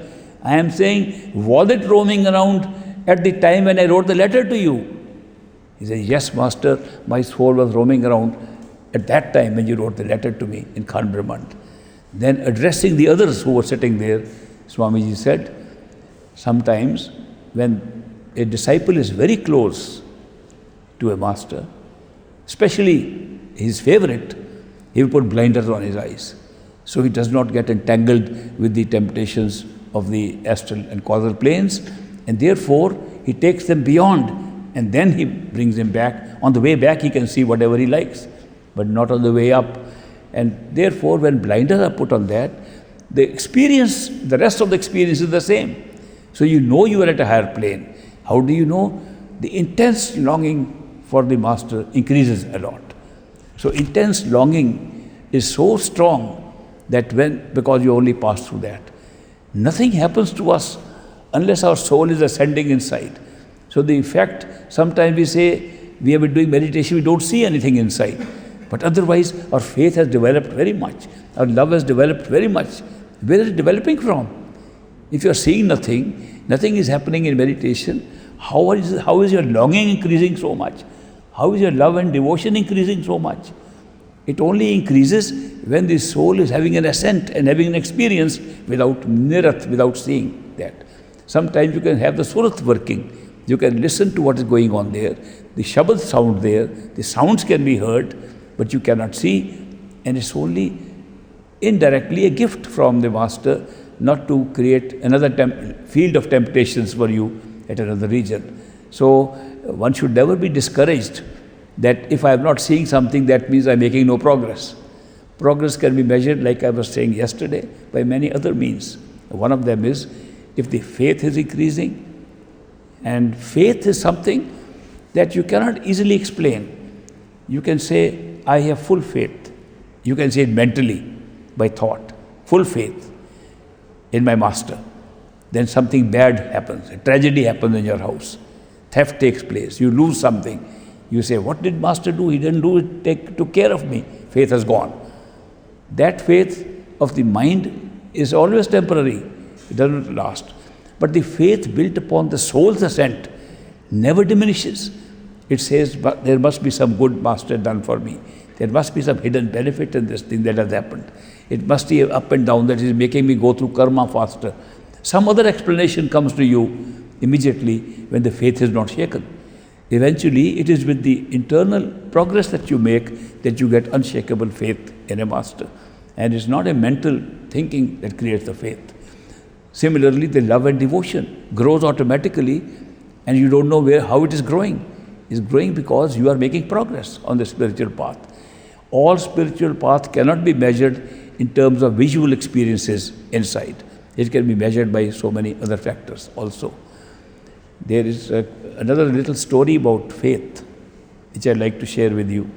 I am saying, was it roaming around at the time when I wrote the letter to you?" He said, "Yes, master, my soul was roaming around at that time when you wrote the letter to me in Khand Brahmand." Then addressing the others who were sitting there, Swamiji said, "Sometimes when a disciple is very close to a master, especially his favorite, he will put blinders on his eyes, so he does not get entangled with the temptations of the astral and causal planes, and therefore he takes them beyond, and then he brings them back. On the way back he can see whatever he likes, but not on the way up. And therefore when blinders are put on that, the experience, the rest of the experience is the same. So you know you are at a higher plane. How do you know? The intense longing for the master increases a lot. So intense longing is so strong that because you only pass through that, nothing happens to us unless our soul is ascending inside. So the effect, sometimes we say we have been doing meditation, we don't see anything inside. But otherwise our faith has developed very much. Our love has developed very much. Where is it developing from? If you are seeing nothing, nothing is happening in meditation, how is your longing increasing so much? How is your love and devotion increasing so much? It only increases when the soul is having an ascent and having an experience without nirath, without seeing that. Sometimes you can have the surat working. You can listen to what is going on there. The shabad sound there. The sounds can be heard, but you cannot see. And it's only indirectly a gift from the master not to create another field of temptations for you at another region. So one should never be discouraged that if I am not seeing something, that means I am making no progress. Progress can be measured, like I was saying yesterday, by many other means. One of them is if the faith is increasing, and faith is something that you cannot easily explain. You can say, I have full faith. You can say it mentally, by thought, full faith in my master. Then something bad happens, a tragedy happens in your house. Theft takes place, you lose something. You say, what did master do? He didn't do it, took care of me. Faith has gone. That faith of the mind is always temporary. It doesn't last. But the faith built upon the soul's ascent never diminishes. It says, but there must be some good master done for me. There must be some hidden benefit in this thing that has happened. It must be up and down that is making me go through karma faster. Some other explanation comes to you immediately when the faith is not shaken. Eventually, it is with the internal progress that you make that you get unshakable faith in a master. And it's not a mental thinking that creates the faith. Similarly, the love and devotion grows automatically and you don't know how it is growing. It's growing because you are making progress on the spiritual path. All spiritual path cannot be measured in terms of visual experiences inside. It can be measured by so many other factors also. There is another little story about faith, which I'd like to share with you.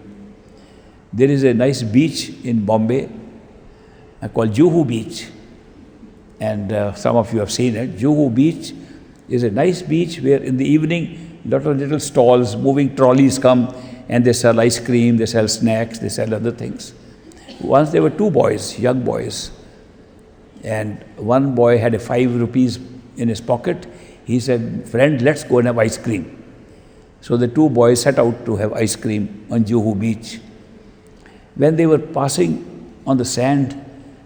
There is a nice beach in Bombay called Juhu Beach. And some of you have seen it. Juhu Beach is a nice beach where in the evening, lot of little stalls, moving trolleys come and they sell ice cream, they sell snacks, they sell other things. Once there were two boys, young boys, and one boy had a 5 rupees in his pocket. He said, friend, let's go and have ice cream. So the two boys set out to have ice cream on Juhu Beach. When they were passing on the sand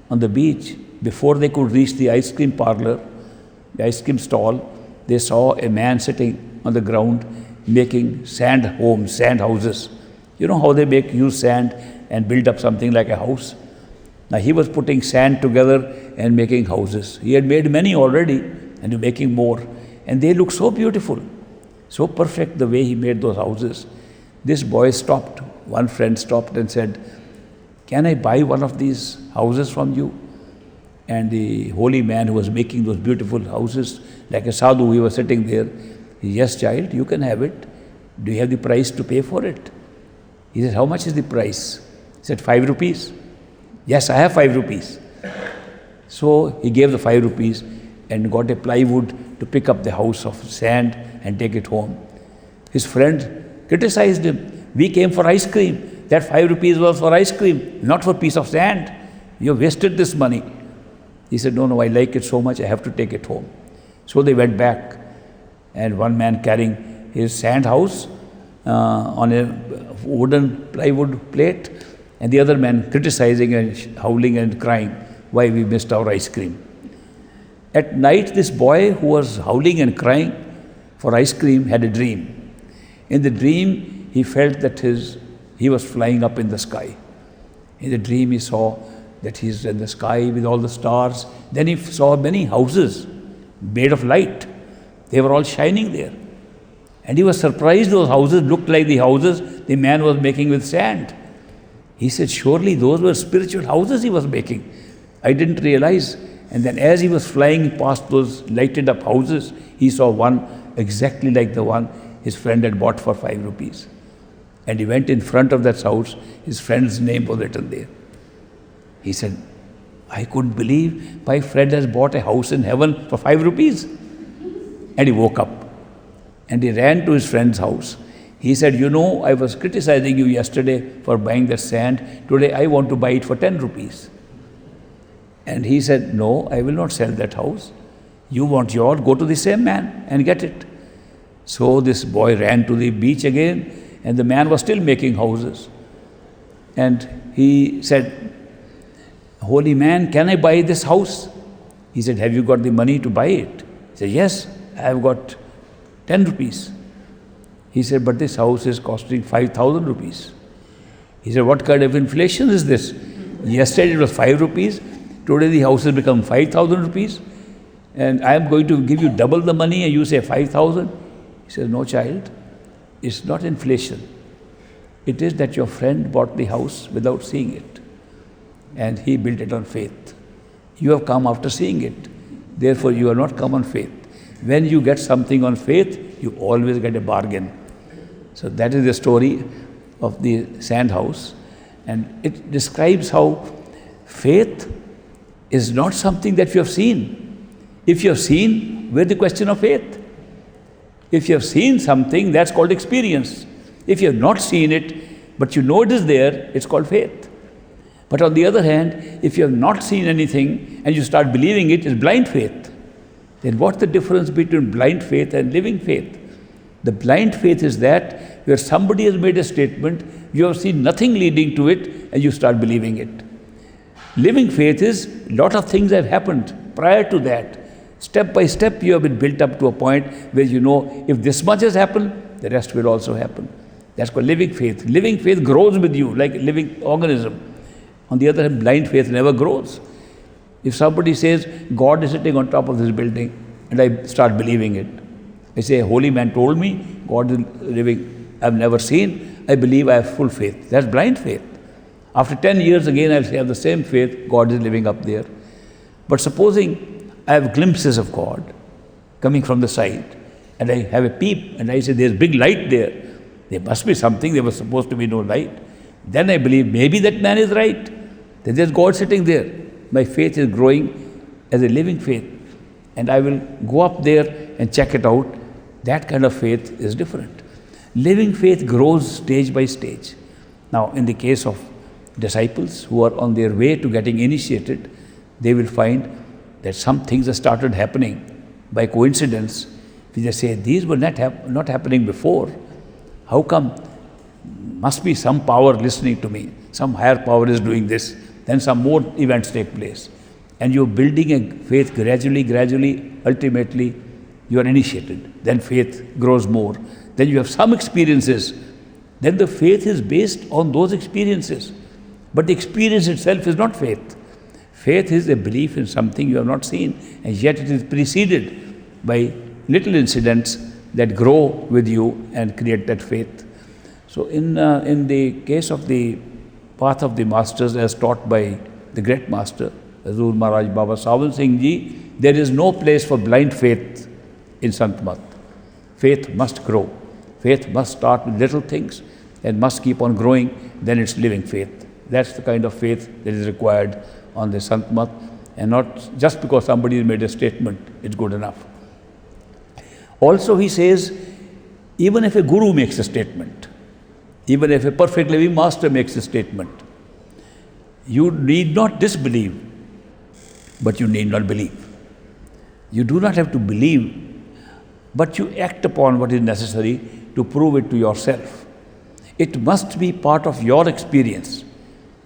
on the beach, before they could reach the ice cream parlor, the ice cream stall, they saw a man sitting on the ground making sand homes, sand houses. You know how they use sand and build up something like a house? Now he was putting sand together and making houses. He had made many already and making more. And they looked so beautiful, so perfect the way he made those houses. This boy stopped. One friend stopped and said, can I buy one of these houses from you? And the holy man who was making those beautiful houses, like a sadhu, he was sitting there. He said, yes, child, you can have it. Do you have the price to pay for it? He said, how much is the price? He said, 5 rupees. Yes, I have 5 rupees. So he gave the 5 rupees and got a plywood to pick up the house of sand and take it home. His friend criticized him. We came for ice cream. That 5 rupees was for ice cream, not for a piece of sand. You wasted this money. He said, no, I like it so much, I have to take it home. So they went back, and one man carrying his sand house on a wooden plywood plate, and the other man criticizing and howling and crying why we missed our ice cream. At night, this boy who was howling and crying for ice cream had a dream. In the dream, he felt that he was flying up in the sky. In the dream, he saw that he's in the sky with all the stars. Then he saw many houses made of light. They were all shining there. And he was surprised those houses looked like the houses the man was making with sand. He said, surely those were spiritual houses he was making. I didn't realize. And then as he was flying past those lighted up houses, he saw one exactly like the one his friend had bought for 5 rupees. And he went in front of that house. His friend's name was written there. He said, I couldn't believe my friend has bought a house in heaven for 5 rupees. And he woke up and he ran to his friend's house. He said, I was criticizing you yesterday for buying that sand. Today I want to buy it for 10 rupees. And he said, no, I will not sell that house. You want yours, go to the same man and get it. So this boy ran to the beach again And the man was still making houses. And he said, "Holy man, can I buy this house?" He said, "Have you got the money to buy it?" He said, "Yes, I have got 10 rupees. He said, "But this house is costing 5,000 rupees. He said, "What kind of inflation is this? Yesterday it was 5 rupees. Today the house has become 5,000 rupees. And I am going to give you double the money and you say 5,000. He says, "No, child, it's not inflation. It is that your friend bought the house without seeing it. And he built it on faith. You have come after seeing it. Therefore, you are not come on faith. When you get something on faith, you always get a bargain." So that is the story of the sand house. And it describes how faith is not something that you have seen. If you have seen, where's the question of faith? If you have seen something, that's called experience. If you have not seen it, but you know it is there, it's called faith. But on the other hand, if you have not seen anything and you start believing it, it's blind faith. Then what's the difference between blind faith and living faith? The blind faith is that where somebody has made a statement, you have seen nothing leading to it, and you start believing it. Living faith is a lot of things have happened prior to that. Step by step, you have been built up to a point where you know if this much has happened, the rest will also happen. That's called living faith. Living faith grows with you like a living organism. On the other hand, blind faith never grows. If somebody says, "God is sitting on top of this building," and I start believing it, I say, "A holy man told me God is living. I've never seen. I believe I have full faith." That's blind faith. After 10 years again, I'll say, "I have the same faith. God is living up there." But supposing I have glimpses of God coming from the side, and I have a peep, and I say, "There's big light there. There must be something. There was supposed to be no light." Then I believe maybe that man is right. That there's God sitting there. My faith is growing as a living faith. And I will go up there and check it out. That kind of faith is different. Living faith grows stage by stage. Now, in the case of disciples who are on their way to getting initiated, they will find that some things have started happening by coincidence. They say, "These were not happening before. How come? Must be some power listening to me. Some higher power is doing this." Then some more events take place. And you're building a faith gradually, ultimately you are initiated. Then faith grows more. Then you have some experiences. Then the faith is based on those experiences. But the experience itself is not faith. Faith is a belief in something you have not seen, and yet it is preceded by little incidents that grow with you and create that faith. So in the case of the path of the masters as taught by the great master, Hazur Maharaj Baba Sawan Singh Ji, there is no place for blind faith in Sant Mat. Faith must grow. Faith must start with little things and must keep on growing, then it's living faith. That's the kind of faith that is required on the Sant Mat, and not just because somebody has made a statement, it's good enough. Also he says, even if a guru makes a statement, even if a perfect living master makes a statement, you need not disbelieve, but you need not believe. You do not have to believe, but you act upon what is necessary to prove it to yourself. It must be part of your experience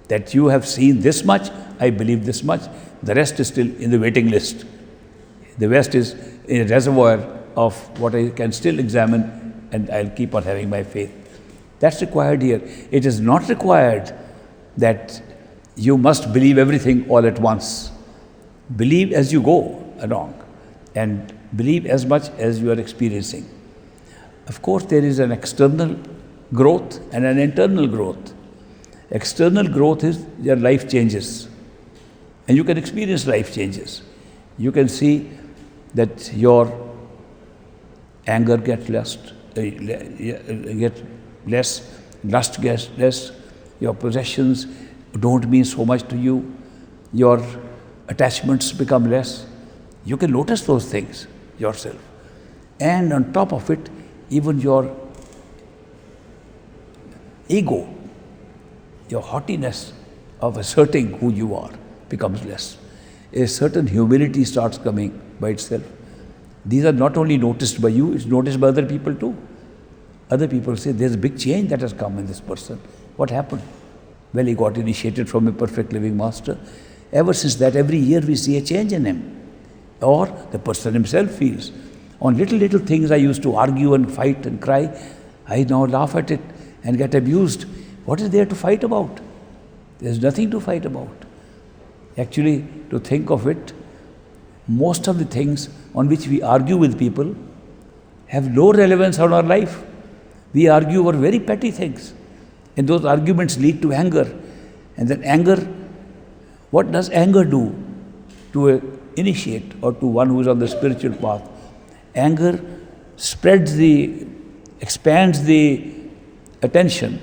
that you have seen this much, I believe this much, the rest is still in the waiting list. The rest is in a reservoir of what I can still examine, and I'll keep on having my faith. That's required here. It is not required that you must believe everything all at once. Believe as you go along, and believe as much as you are experiencing. Of course, there is an external growth and an internal growth. External growth is your life changes, and you can experience life changes. You can see that your anger gets less, lust gets less, your possessions don't mean so much to you, your attachments become less. You can notice those things yourself. And on top of it, even your ego, your haughtiness of asserting who you are becomes less. A certain humility starts coming by itself. These are not only noticed by you, it's noticed by other people too. Other people say, there's a big change that has come in this person. What happened? Well, he got initiated from a perfect living master. Ever since that, every year we see a change in him. Or the person himself feels. On little things I used to argue and fight and cry. I now laugh at it and get abused. What is there to fight about? There's nothing to fight about. Actually, to think of it, most of the things on which we argue with people have no relevance on our life. We argue over very petty things. And those arguments lead to anger. And then anger, what does anger do to an initiate or to one who is on the spiritual path? Anger expands the attention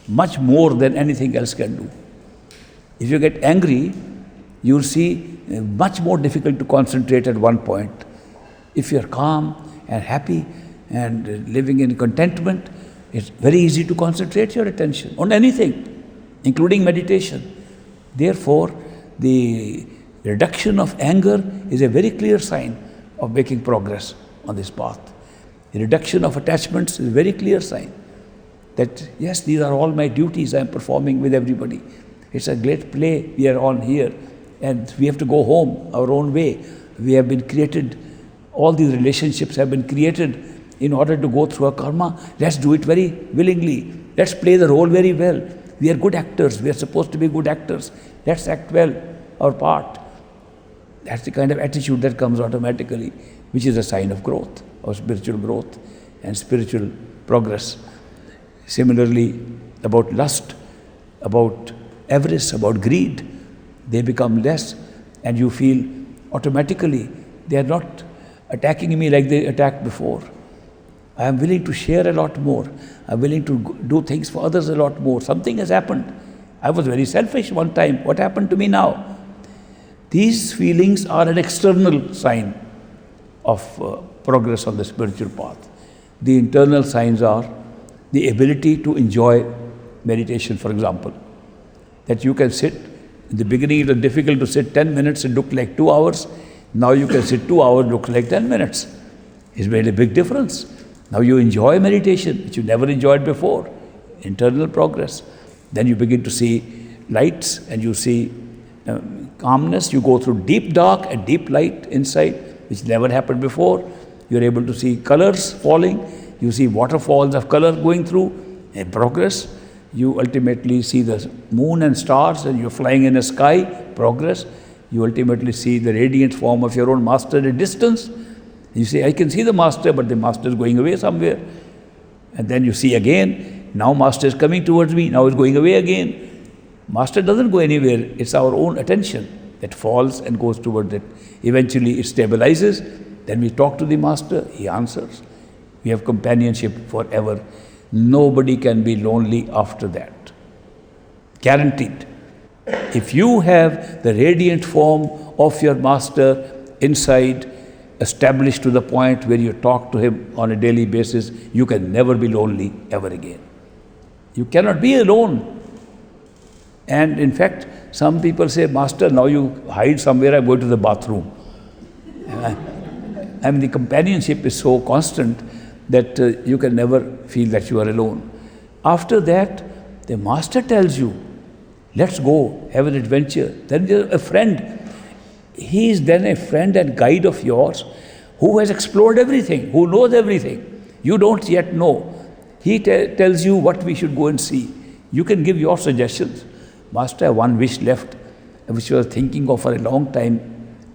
much more than anything else can do. If you get angry, you'll see much more difficult to concentrate at one point. If you're calm and happy and living in contentment, it's very easy to concentrate your attention on anything, including meditation. Therefore, the reduction of anger is a very clear sign of making progress on this path. The reduction of attachments is a very clear sign that, yes, these are all my duties I am performing with everybody. It's a great play we are on here, and we have to go home our own way. We have been created, all these relationships have been created in order to go through our karma. Let's do it very willingly. Let's play the role very well. We are good actors. We are supposed to be good actors. Let's act well our part. That's the kind of attitude that comes automatically, which is a sign of growth, of spiritual growth and spiritual progress. Similarly, about lust, about avarice, about greed, they become less, and you feel automatically they are not attacking me like they attacked before. I am willing to share a lot more. I am willing to do things for others a lot more. Something has happened. I was very selfish one time. What happened to me now? These feelings are an external sign of progress on the spiritual path. The internal signs are the ability to enjoy meditation, for example. That you can sit, in the beginning it was difficult to sit 10 minutes, it looked like 2 hours. Now you can sit 2 hours, looks like 10 minutes. It's made a big difference. Now you enjoy meditation, which you never enjoyed before. Internal progress. Then you begin to see lights and you see calmness. You go through deep dark and deep light inside, which never happened before. You're able to see colors falling. You see waterfalls of color going through and progress. You ultimately see the moon and stars and you're flying in the sky, progress. You ultimately see the radiant form of your own master at a distance. You say, I can see the master, but the master is going away somewhere. And then you see again, now master is coming towards me, now is going away again. Master doesn't go anywhere, it's our own attention that falls and goes toward it. Eventually it stabilizes, then we talk to the master, he answers. We have companionship forever. Nobody can be lonely after that. Guaranteed. If you have the radiant form of your master inside, established to the point where you talk to him on a daily basis, you can never be lonely ever again. You cannot be alone. And in fact, some people say, Master, now you hide somewhere, I'm going to the bathroom. I mean, the companionship is so constant that you can never feel that you are alone. After that, the master tells you, let's go, have an adventure. Then there's a friend. He is then a friend and guide of yours who has explored everything, who knows everything. You don't yet know. He tells you what we should go and see. You can give your suggestions. Master, I have one wish left, which I was thinking of for a long time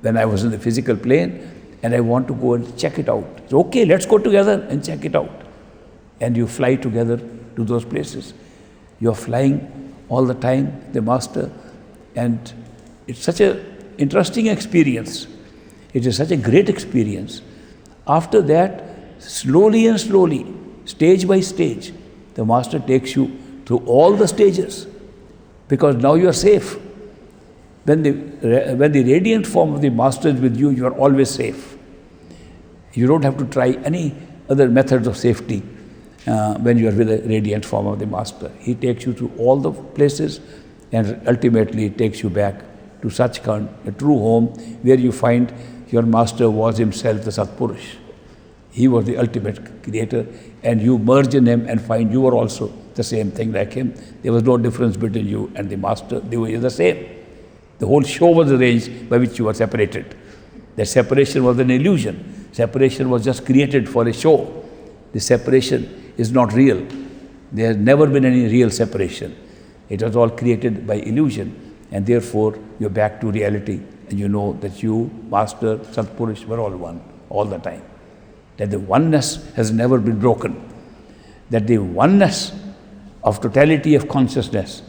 when I was in the physical plane, and I want to go and check it out. So, okay, let's go together and check it out. And you fly together to those places. You're flying all the time, the master, and it's such an interesting experience. It is such a great experience. After that, slowly and slowly, stage by stage, the master takes you through all the stages, because now you are safe. When the radiant form of the master is with you, you are always safe. You don't have to try any other methods of safety when you are with the radiant form of the master. He takes you to all the places and ultimately takes you back to Sachkhand, a true home where you find your master was himself the Satpurush. He was the ultimate creator, and you merge in him and find you are also the same thing like him. There was no difference between you and the master. They were the same. The whole show was arranged by which you were separated. That separation was an illusion. Separation was just created for a show. The separation is not real. There has never been any real separation. It was all created by illusion, and therefore you're back to reality, and you know that you, Master, Satpurush, were all one, all the time. That the oneness has never been broken. That the oneness of totality of consciousness,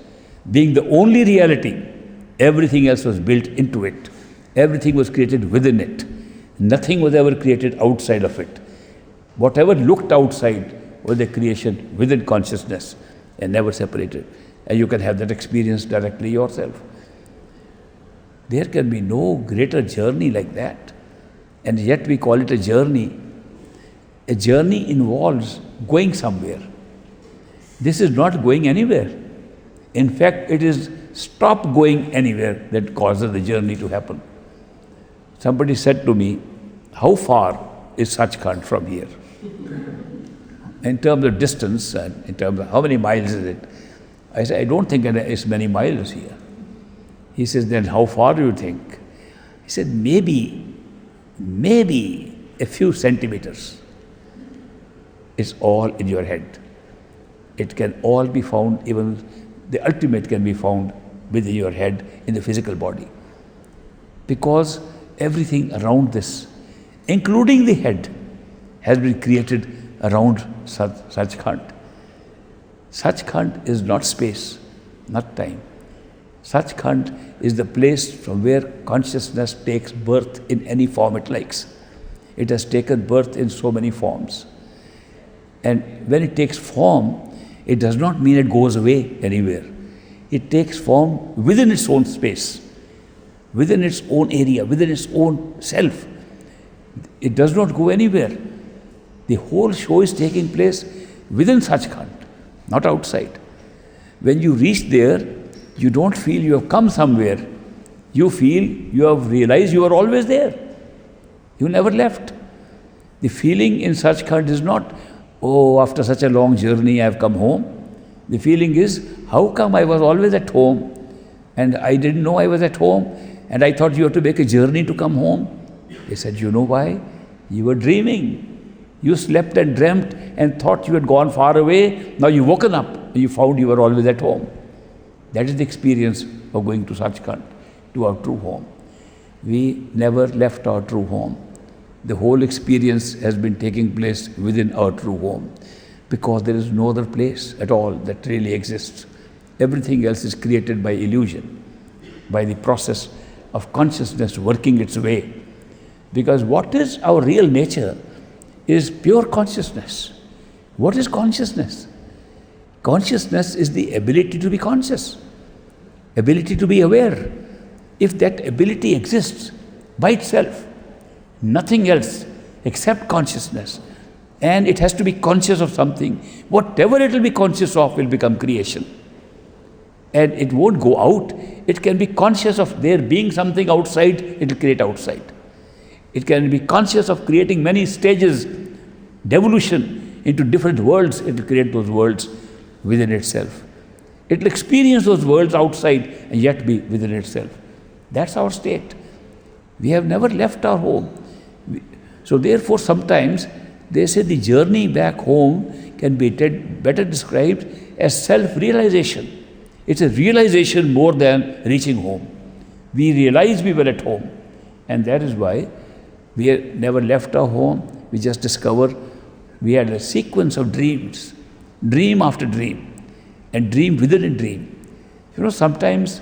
being the only reality, everything else was built into it. Everything was created within it. Nothing was ever created outside of it. Whatever looked outside was a creation within consciousness and never separated. And you can have that experience directly yourself. There can be no greater journey like that. And yet we call it a journey. A journey involves going somewhere. This is not going anywhere. In fact, it is stop going anywhere that causes the journey to happen. Somebody said to me, how far is Sachkhand from here? In terms of distance and in terms of how many miles is it? I said, I don't think it's many miles here. He says, then how far do you think? He said, maybe a few centimeters. It's all in your head. It can all be found, even the ultimate can be found within your head in the physical body. Because everything around this, including the head, has been created around Sachkhand. Sachkhand is not space, not time. Sachkhand is the place from where consciousness takes birth in any form it likes. It has taken birth in so many forms. And when it takes form, it does not mean it goes away anywhere. It takes form within its own space, within its own area, within its own self. It does not go anywhere. The whole show is taking place within Sachkhand, not outside. When you reach there, you don't feel you have come somewhere. You feel you have realized you are always there. You never left. The feeling in Sachkhand is not, oh, after such a long journey I have come home. The feeling is, how come I was always at home and I didn't know I was at home and I thought you had to make a journey to come home? They said, you know why? You were dreaming. You slept and dreamt and thought you had gone far away. Now you've woken up and you found you were always at home. That is the experience of going to Sachkhand, to our true home. We never left our true home. The whole experience has been taking place within our true home, because there is no other place at all that really exists. Everything else is created by illusion, by the process of consciousness working its way. Because what is our real nature is pure consciousness. What is consciousness? Consciousness is the ability to be conscious, ability to be aware. If that ability exists by itself, nothing else except consciousness, and it has to be conscious of something, whatever it will be conscious of will become creation. And it won't go out. It can be conscious of there being something outside, it will create outside. It can be conscious of creating many stages, devolution into different worlds, it will create those worlds within itself. It will experience those worlds outside and yet be within itself. That's our state. We have never left our home. So therefore sometimes they say the journey back home can be better described as self-realization. It's a realization more than reaching home. We realize we were at home, and that is why we have never left our home. We just discover we had a sequence of dreams, dream after dream, and dream within a dream. You know, sometimes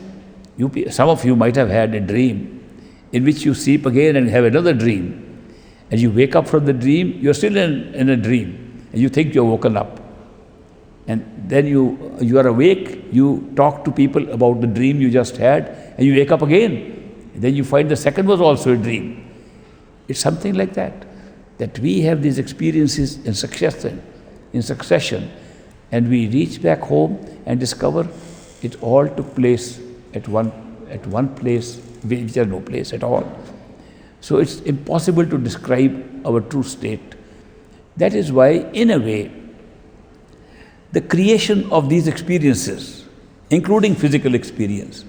some of you might have had a dream in which you sleep again and have another dream. And you wake up from the dream, you're still in a dream, and you think you're woken up. And then you are awake, you talk to people about the dream you just had, and you wake up again. And then you find the second was also a dream. It's something like that we have these experiences in succession, and we reach back home and discover it all took place at one place, which there's no place at all. So it's impossible to describe our true state. That is why, in a way, the creation of these experiences, including physical experience,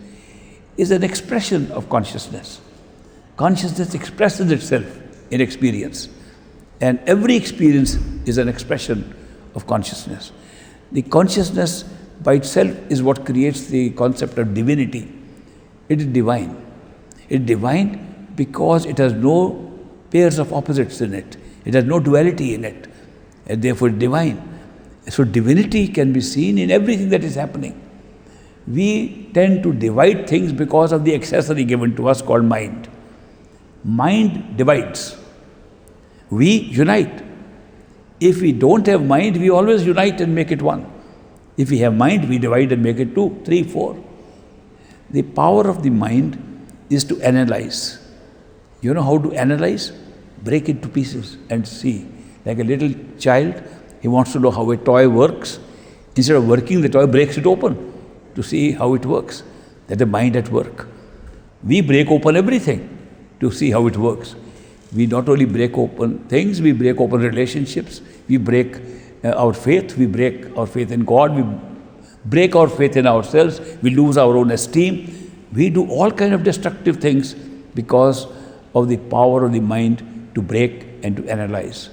is an expression of consciousness. Consciousness expresses itself in experience, and every experience is an expression of consciousness. The consciousness by itself is what creates the concept of divinity. It is divine. It is divine because it has no pairs of opposites in it. It has no duality in it, and therefore divine. So divinity can be seen in everything that is happening. We tend to divide things because of the accessory given to us called mind. Mind divides. We unite. If we don't have mind, we always unite and make it one. If we have mind, we divide and make it 2, 3, 4. The power of the mind is to analyze. You know how to analyze? Break it to pieces and see. Like a little child, he wants to know how a toy works. Instead of working the toy, breaks it open to see how it works. That's the mind at work. We break open everything to see how it works. We not only break open things, we break open relationships, we break our faith, we break our faith in God, we break our faith in ourselves, we lose our own esteem. We do all kind of destructive things because of the power of the mind to break and to analyze.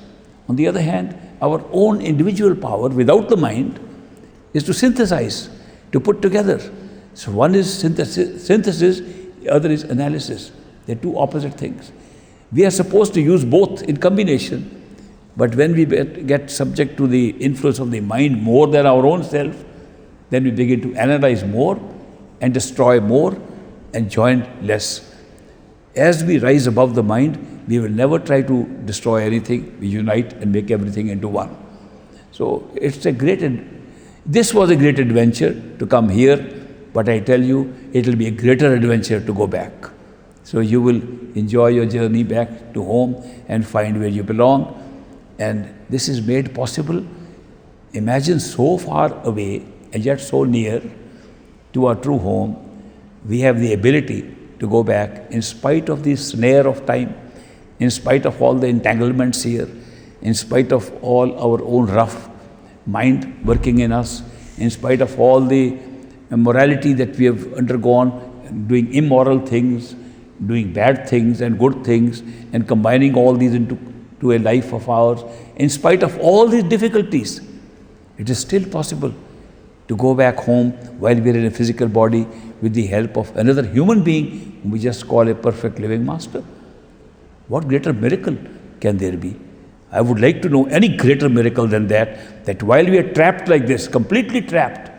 On the other hand, our own individual power without the mind is to synthesize, to put together. So one is synthesis, the other is analysis. They're two opposite things. We are supposed to use both in combination, but when we get subject to the influence of the mind more than our own self, then we begin to analyze more and destroy more and join less. As we rise above the mind, we will never try to destroy anything. We unite and make everything into one. So this was a great adventure to come here, but I tell you, it will be a greater adventure to go back. So you will enjoy your journey back to home and find where you belong. And this is made possible. Imagine so far away and yet so near to our true home. We have the ability to go back in spite of the snare of time, in spite of all the entanglements here, in spite of all our own rough mind working in us, in spite of all the morality that we have undergone, doing immoral things, doing bad things and good things, and combining all these into a life of ours. In spite of all these difficulties, it is still possible to go back home while we are in a physical body with the help of another human being whom we just call a perfect living master. What greater miracle can there be? I would like to know any greater miracle than that while we are trapped like this, completely trapped,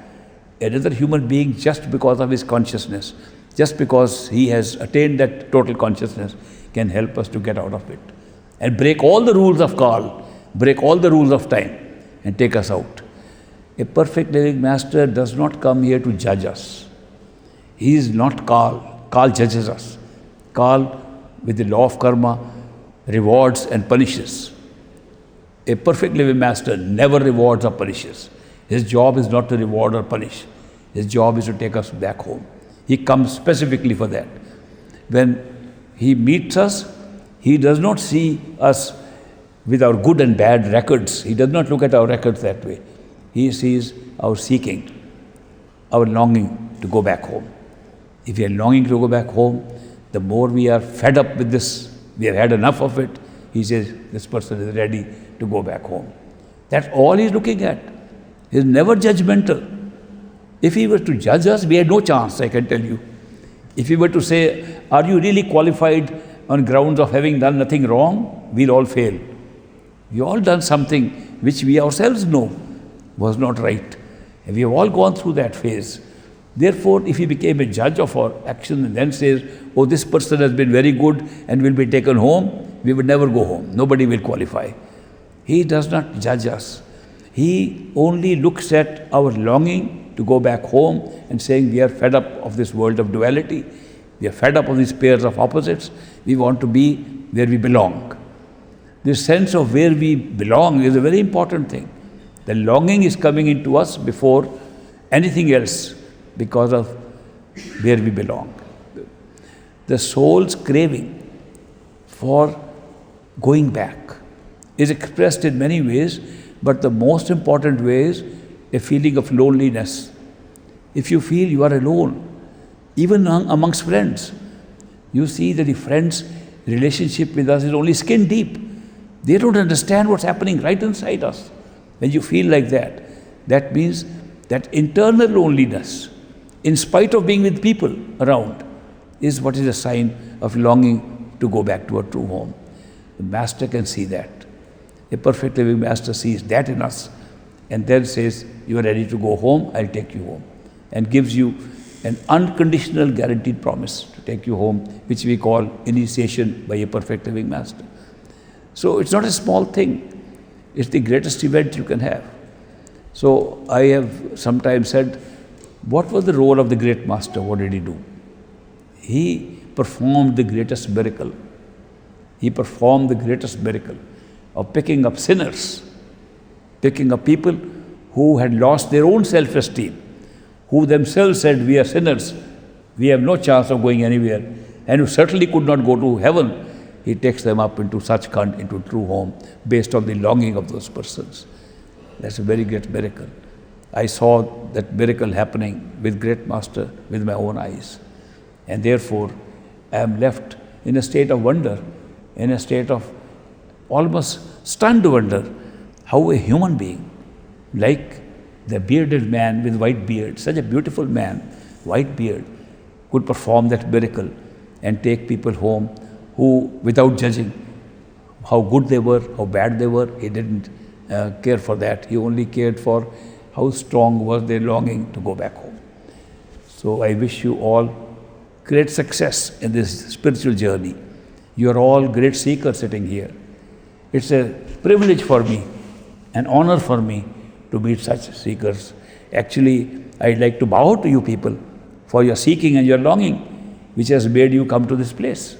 another human being, just because of his consciousness, just because he has attained that total consciousness, can help us to get out of it and break all the rules of Kal, break all the rules of time and take us out. A perfect living master does not come here to judge us. He is not Kal. Kal judges us. Kal, with the law of karma, rewards and punishes. A perfect living master never rewards or punishes. His job is not to reward or punish. His job is to take us back home. He comes specifically for that. When he meets us, he does not see us with our good and bad records. He does not look at our records that way. He sees our seeking, our longing to go back home. If we are longing to go back home, the more we are fed up with this, we have had enough of it, he says, this person is ready to go back home. That's all he's looking at. He's never judgmental. If he were to judge us, we had no chance, I can tell you. If he were to say, are you really qualified on grounds of having done nothing wrong? We'll all fail. We all done something which we ourselves know was not right. And we have all gone through that phase. Therefore, if he became a judge of our action and then says, oh, this person has been very good and will be taken home, we would never go home. Nobody will qualify. He does not judge us. He only looks at our longing to go back home and saying we are fed up of this world of duality. We are fed up of these pairs of opposites. We want to be where we belong. This sense of where we belong is a very important thing. The longing is coming into us before anything else because of where we belong. The soul's craving for going back, is expressed in many ways, but the most important way is a feeling of loneliness. If you feel you are alone, even amongst friends, you see that the friends' relationship with us is only skin deep. They don't understand what's happening right inside us. When you feel like that, that means that internal loneliness, in spite of being with people around, is what is a sign of longing to go back to a true home. The Master can see that. A perfect living Master sees that in us and then says, you are ready to go home, I'll take you home. And gives you an unconditional guaranteed promise to take you home, which we call initiation by a perfect living Master. So it's not a small thing. It's the greatest event you can have. So I have sometimes said, what was the role of the great Master? What did he do? He performed the greatest miracle. He performed the greatest miracle of picking up sinners, picking up people who had lost their own self-esteem, who themselves said, we are sinners, we have no chance of going anywhere, and who certainly could not go to heaven. He takes them up into Sachkhand, into true home, based on the longing of those persons. That's a very great miracle. I saw that miracle happening with great Master with my own eyes. And therefore, I am left in a state of wonder, in a state of almost stunned wonder, how a human being, like the bearded man with white beard, such a beautiful man, white beard, could perform that miracle and take people home who, without judging how good they were, how bad they were, he didn't care for that. He only cared for how strong was their longing to go back home. So I wish you all great success in this spiritual journey. You are all great seekers sitting here. It's a privilege for me, an honor for me to meet such seekers. Actually, I'd like to bow to you people for your seeking and your longing, which has made you come to this place.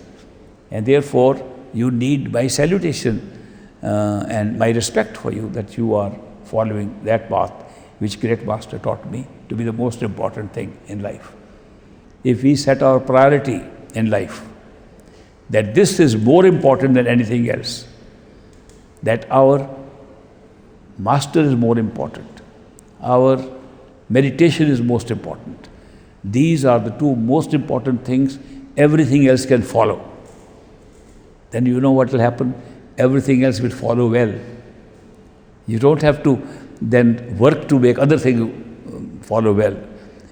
And therefore, you need my salutation and my respect for you, that you are following that path which great Master taught me to be the most important thing in life. If we set our priority in life, that this is more important than anything else, that our Master is more important, our meditation is most important. These are the two most important things. Everything else can follow. Then you know what will happen? Everything else will follow well. You don't have to then work to make other things follow well.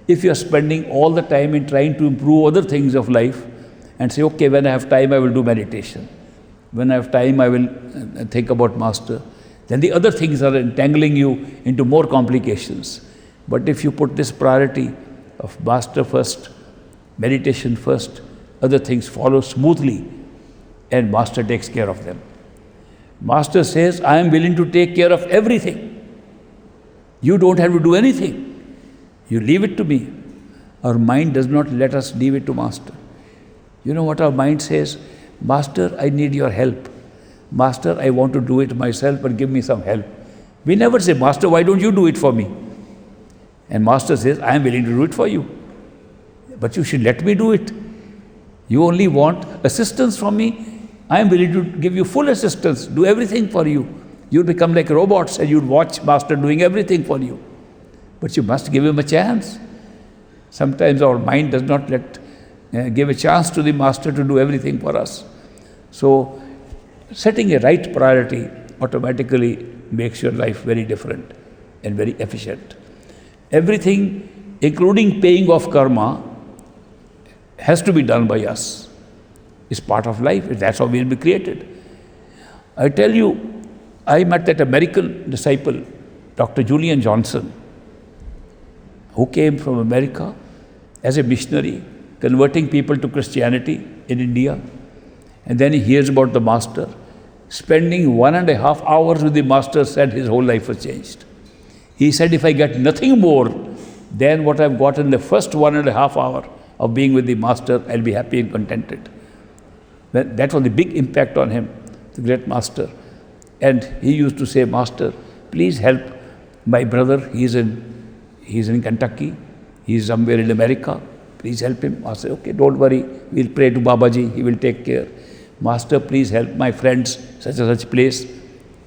If you are spending all the time in trying to improve other things of life and say, okay, when I have time, I will do meditation. When I have time, I will think about Master. Then the other things are entangling you into more complications. But if you put this priority of Master first, meditation first, other things follow smoothly and Master takes care of them. Master says, I am willing to take care of everything. You don't have to do anything. You leave it to me. Our mind does not let us leave it to Master. You know what our mind says? Master, I need your help. Master, I want to do it myself, but give me some help. We never say, Master, why don't you do it for me? And Master says, I am willing to do it for you. But you should let me do it. You only want assistance from me. I am willing to give you full assistance, do everything for you. You'll become like robots and you'll watch Master doing everything for you. But you must give him a chance. Sometimes our mind does not give a chance to the Master to do everything for us. So, setting a right priority automatically makes your life very different and very efficient. Everything, including paying off karma, has to be done by us. It's part of life. That's how we'll be created. I tell you, I met that American disciple, Dr. Julian Johnson, who came from America as a missionary, converting people to Christianity in India. And then he hears about the Master. Spending 1.5 hours with the Master, said his whole life was changed. He said, if I get nothing more than what I've got in the first 1.5 hour of being with the Master, I'll be happy and contented. That was the big impact on him, the great Master. And he used to say, Master, please help my brother. He's in Kentucky. He's somewhere in America. Please help him. I say, okay, don't worry. We'll pray to Babaji. He will take care. Master, please help my friends, such and such place.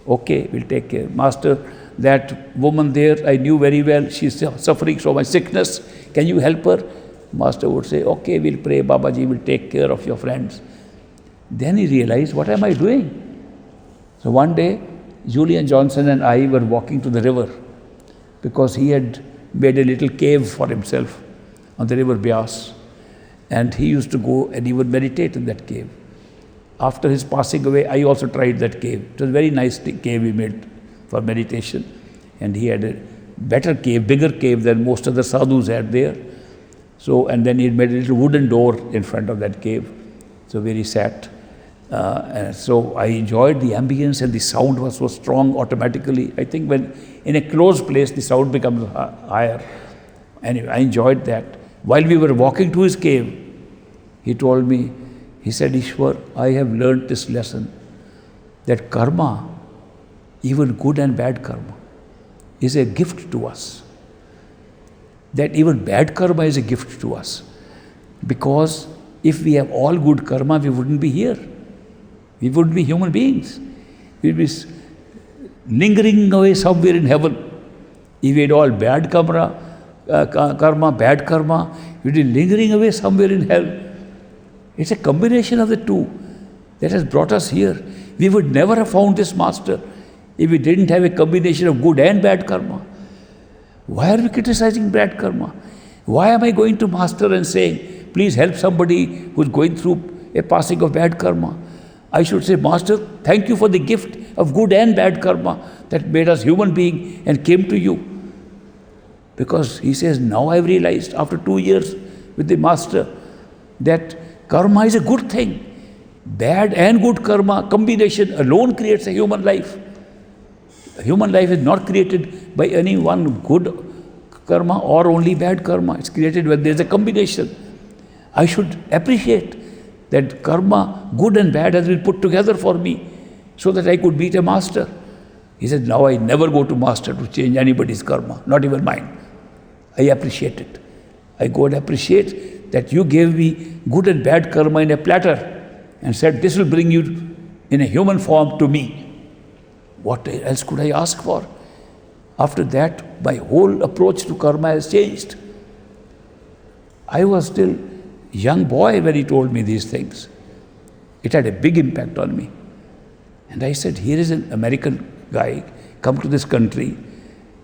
Okay, we'll take care. Master, that woman there, I knew very well, she's suffering from a sickness. Can you help her? Master would say, okay, we'll pray, Babaji will take care of your friends. Then he realized, what am I doing? So one day, Julian Johnson and I were walking to the river because he had made a little cave for himself on the river Beas. And he used to go and he would meditate in that cave. After his passing away, I also tried that cave. It was a very nice cave he made for meditation. And he had a better cave, bigger cave than most other sadhus had there. So, and then he made a little wooden door in front of that cave. So where he sat. And so I enjoyed the ambience, and the sound was so strong automatically. I think when in a closed place, the sound becomes higher. Anyway, I enjoyed that. While we were walking to his cave, he told me, he said, Ishwar, I have learned this lesson, that karma, even good and bad karma, is a gift to us. That even bad karma is a gift to us. Because if we have all good karma, we wouldn't be here. We wouldn't be human beings. We'd be lingering away somewhere in heaven. If we had all bad karma, bad karma, we'd be lingering away somewhere in hell. It's a combination of the two that has brought us here. We would never have found this master if we didn't have a combination of good and bad karma. Why are we criticizing bad karma? Why am I going to master and saying, please help somebody who's going through a passing of bad karma? I should say, Master, thank you for the gift of good and bad karma that made us human beings and came to you. Because he says, now I've realized after 2 years with the master that karma is a good thing. Bad and good karma combination alone creates a human life. A human life is not created by any one good karma or only bad karma. It's created when there's a combination. I should appreciate that karma, good and bad, has been put together for me so that I could meet a master. He said, now I never go to master to change anybody's karma, not even mine. I appreciate it. I go and appreciate that you gave me good and bad karma in a platter and said, this will bring you in a human form to me. What else could I ask for? After that, my whole approach to karma has changed. I was still a young boy when he told me these things. It had a big impact on me. And I said, here is an American guy come to this country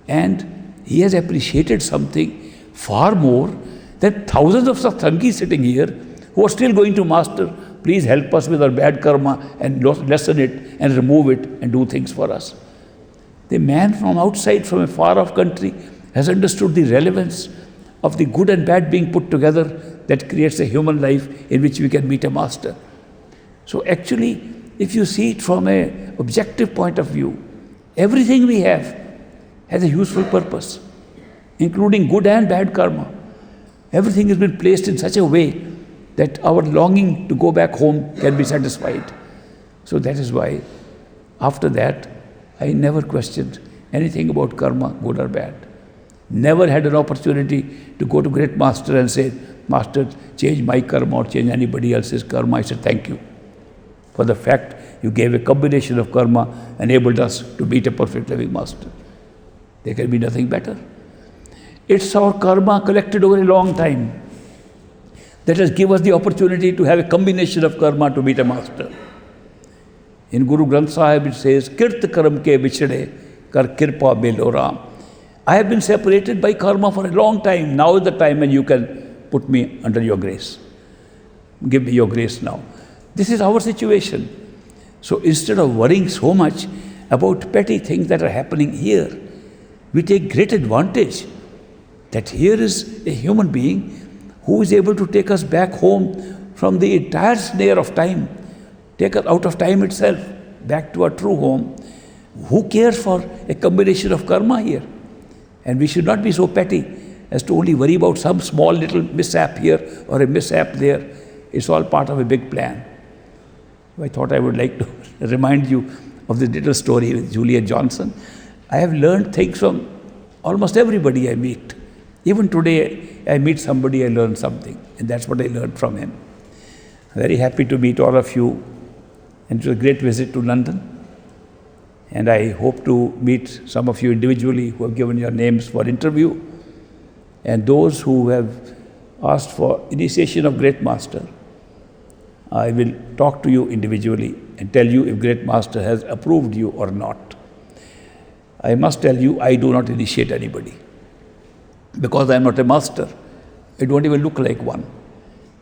and he has appreciated something far more than thousands of satsangis sitting here who are still going to master. Please help us with our bad karma and lessen it and remove it and do things for us. The man from outside, from a far off country, has understood the relevance of the good and bad being put together that creates a human life in which we can meet a master. So actually, if you see it from an objective point of view, everything we have has a useful purpose, including good and bad karma. Everything has been placed in such a way that our longing to go back home can be satisfied. So that is why, after that, I never questioned anything about karma, good or bad. Never had an opportunity to go to great master and say, Master, change my karma or change anybody else's karma. I said, thank you for the fact you gave a combination of karma, enabled us to meet a perfect living master. There can be nothing better. It's our karma collected over a long time that has given us the opportunity to have a combination of karma to meet a master. In Guru Granth Sahib it says, Kirt karam ke bichde, kar kirpa milo ram. I have been separated by karma for a long time. Now is the time when you can put me under your grace. Give me your grace now. This is our situation. So instead of worrying so much about petty things that are happening here, we take great advantage that here is a human being who is able to take us back home from the entire snare of time, take us out of time itself, back to our true home. Who cares for a combination of karma here? And we should not be so petty as to only worry about some small little mishap here or a mishap there. It's all part of a big plan. I thought I would like to remind you of the little story with Julian Johnson. I have learned things from almost everybody I meet. Even today, I meet somebody, I learn something. And that's what I learned from him. Very happy to meet all of you. And it was a great visit to London. And I hope to meet some of you individually who have given your names for interview, and those who have asked for initiation of Great Master. I will talk to you individually and tell you if Great Master has approved you or not. I must tell you, I do not initiate anybody because I am not a master. I don't even look like one.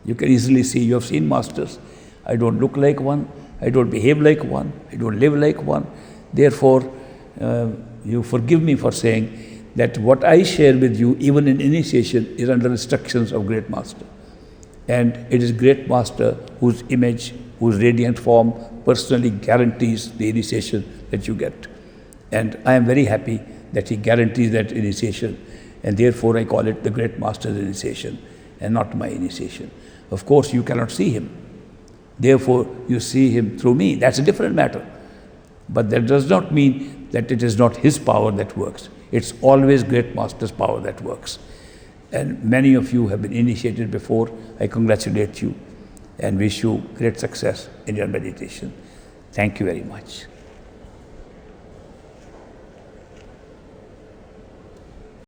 You can easily see, you have seen masters. I don't look like one. I don't behave like one. I don't live like one. Therefore, you forgive me for saying that what I share with you, even in initiation, is under instructions of Great Master. And it is Great Master whose image, whose radiant form personally guarantees the initiation that you get. And I am very happy that he guarantees that initiation, and therefore I call it the Great Master's initiation and not my initiation. Of course, you cannot see him. Therefore, you see him through me. That's a different matter. But that does not mean that it is not his power that works. It's always Great Master's power that works. And many of you have been initiated before. I congratulate you and wish you great success in your meditation. Thank you very much.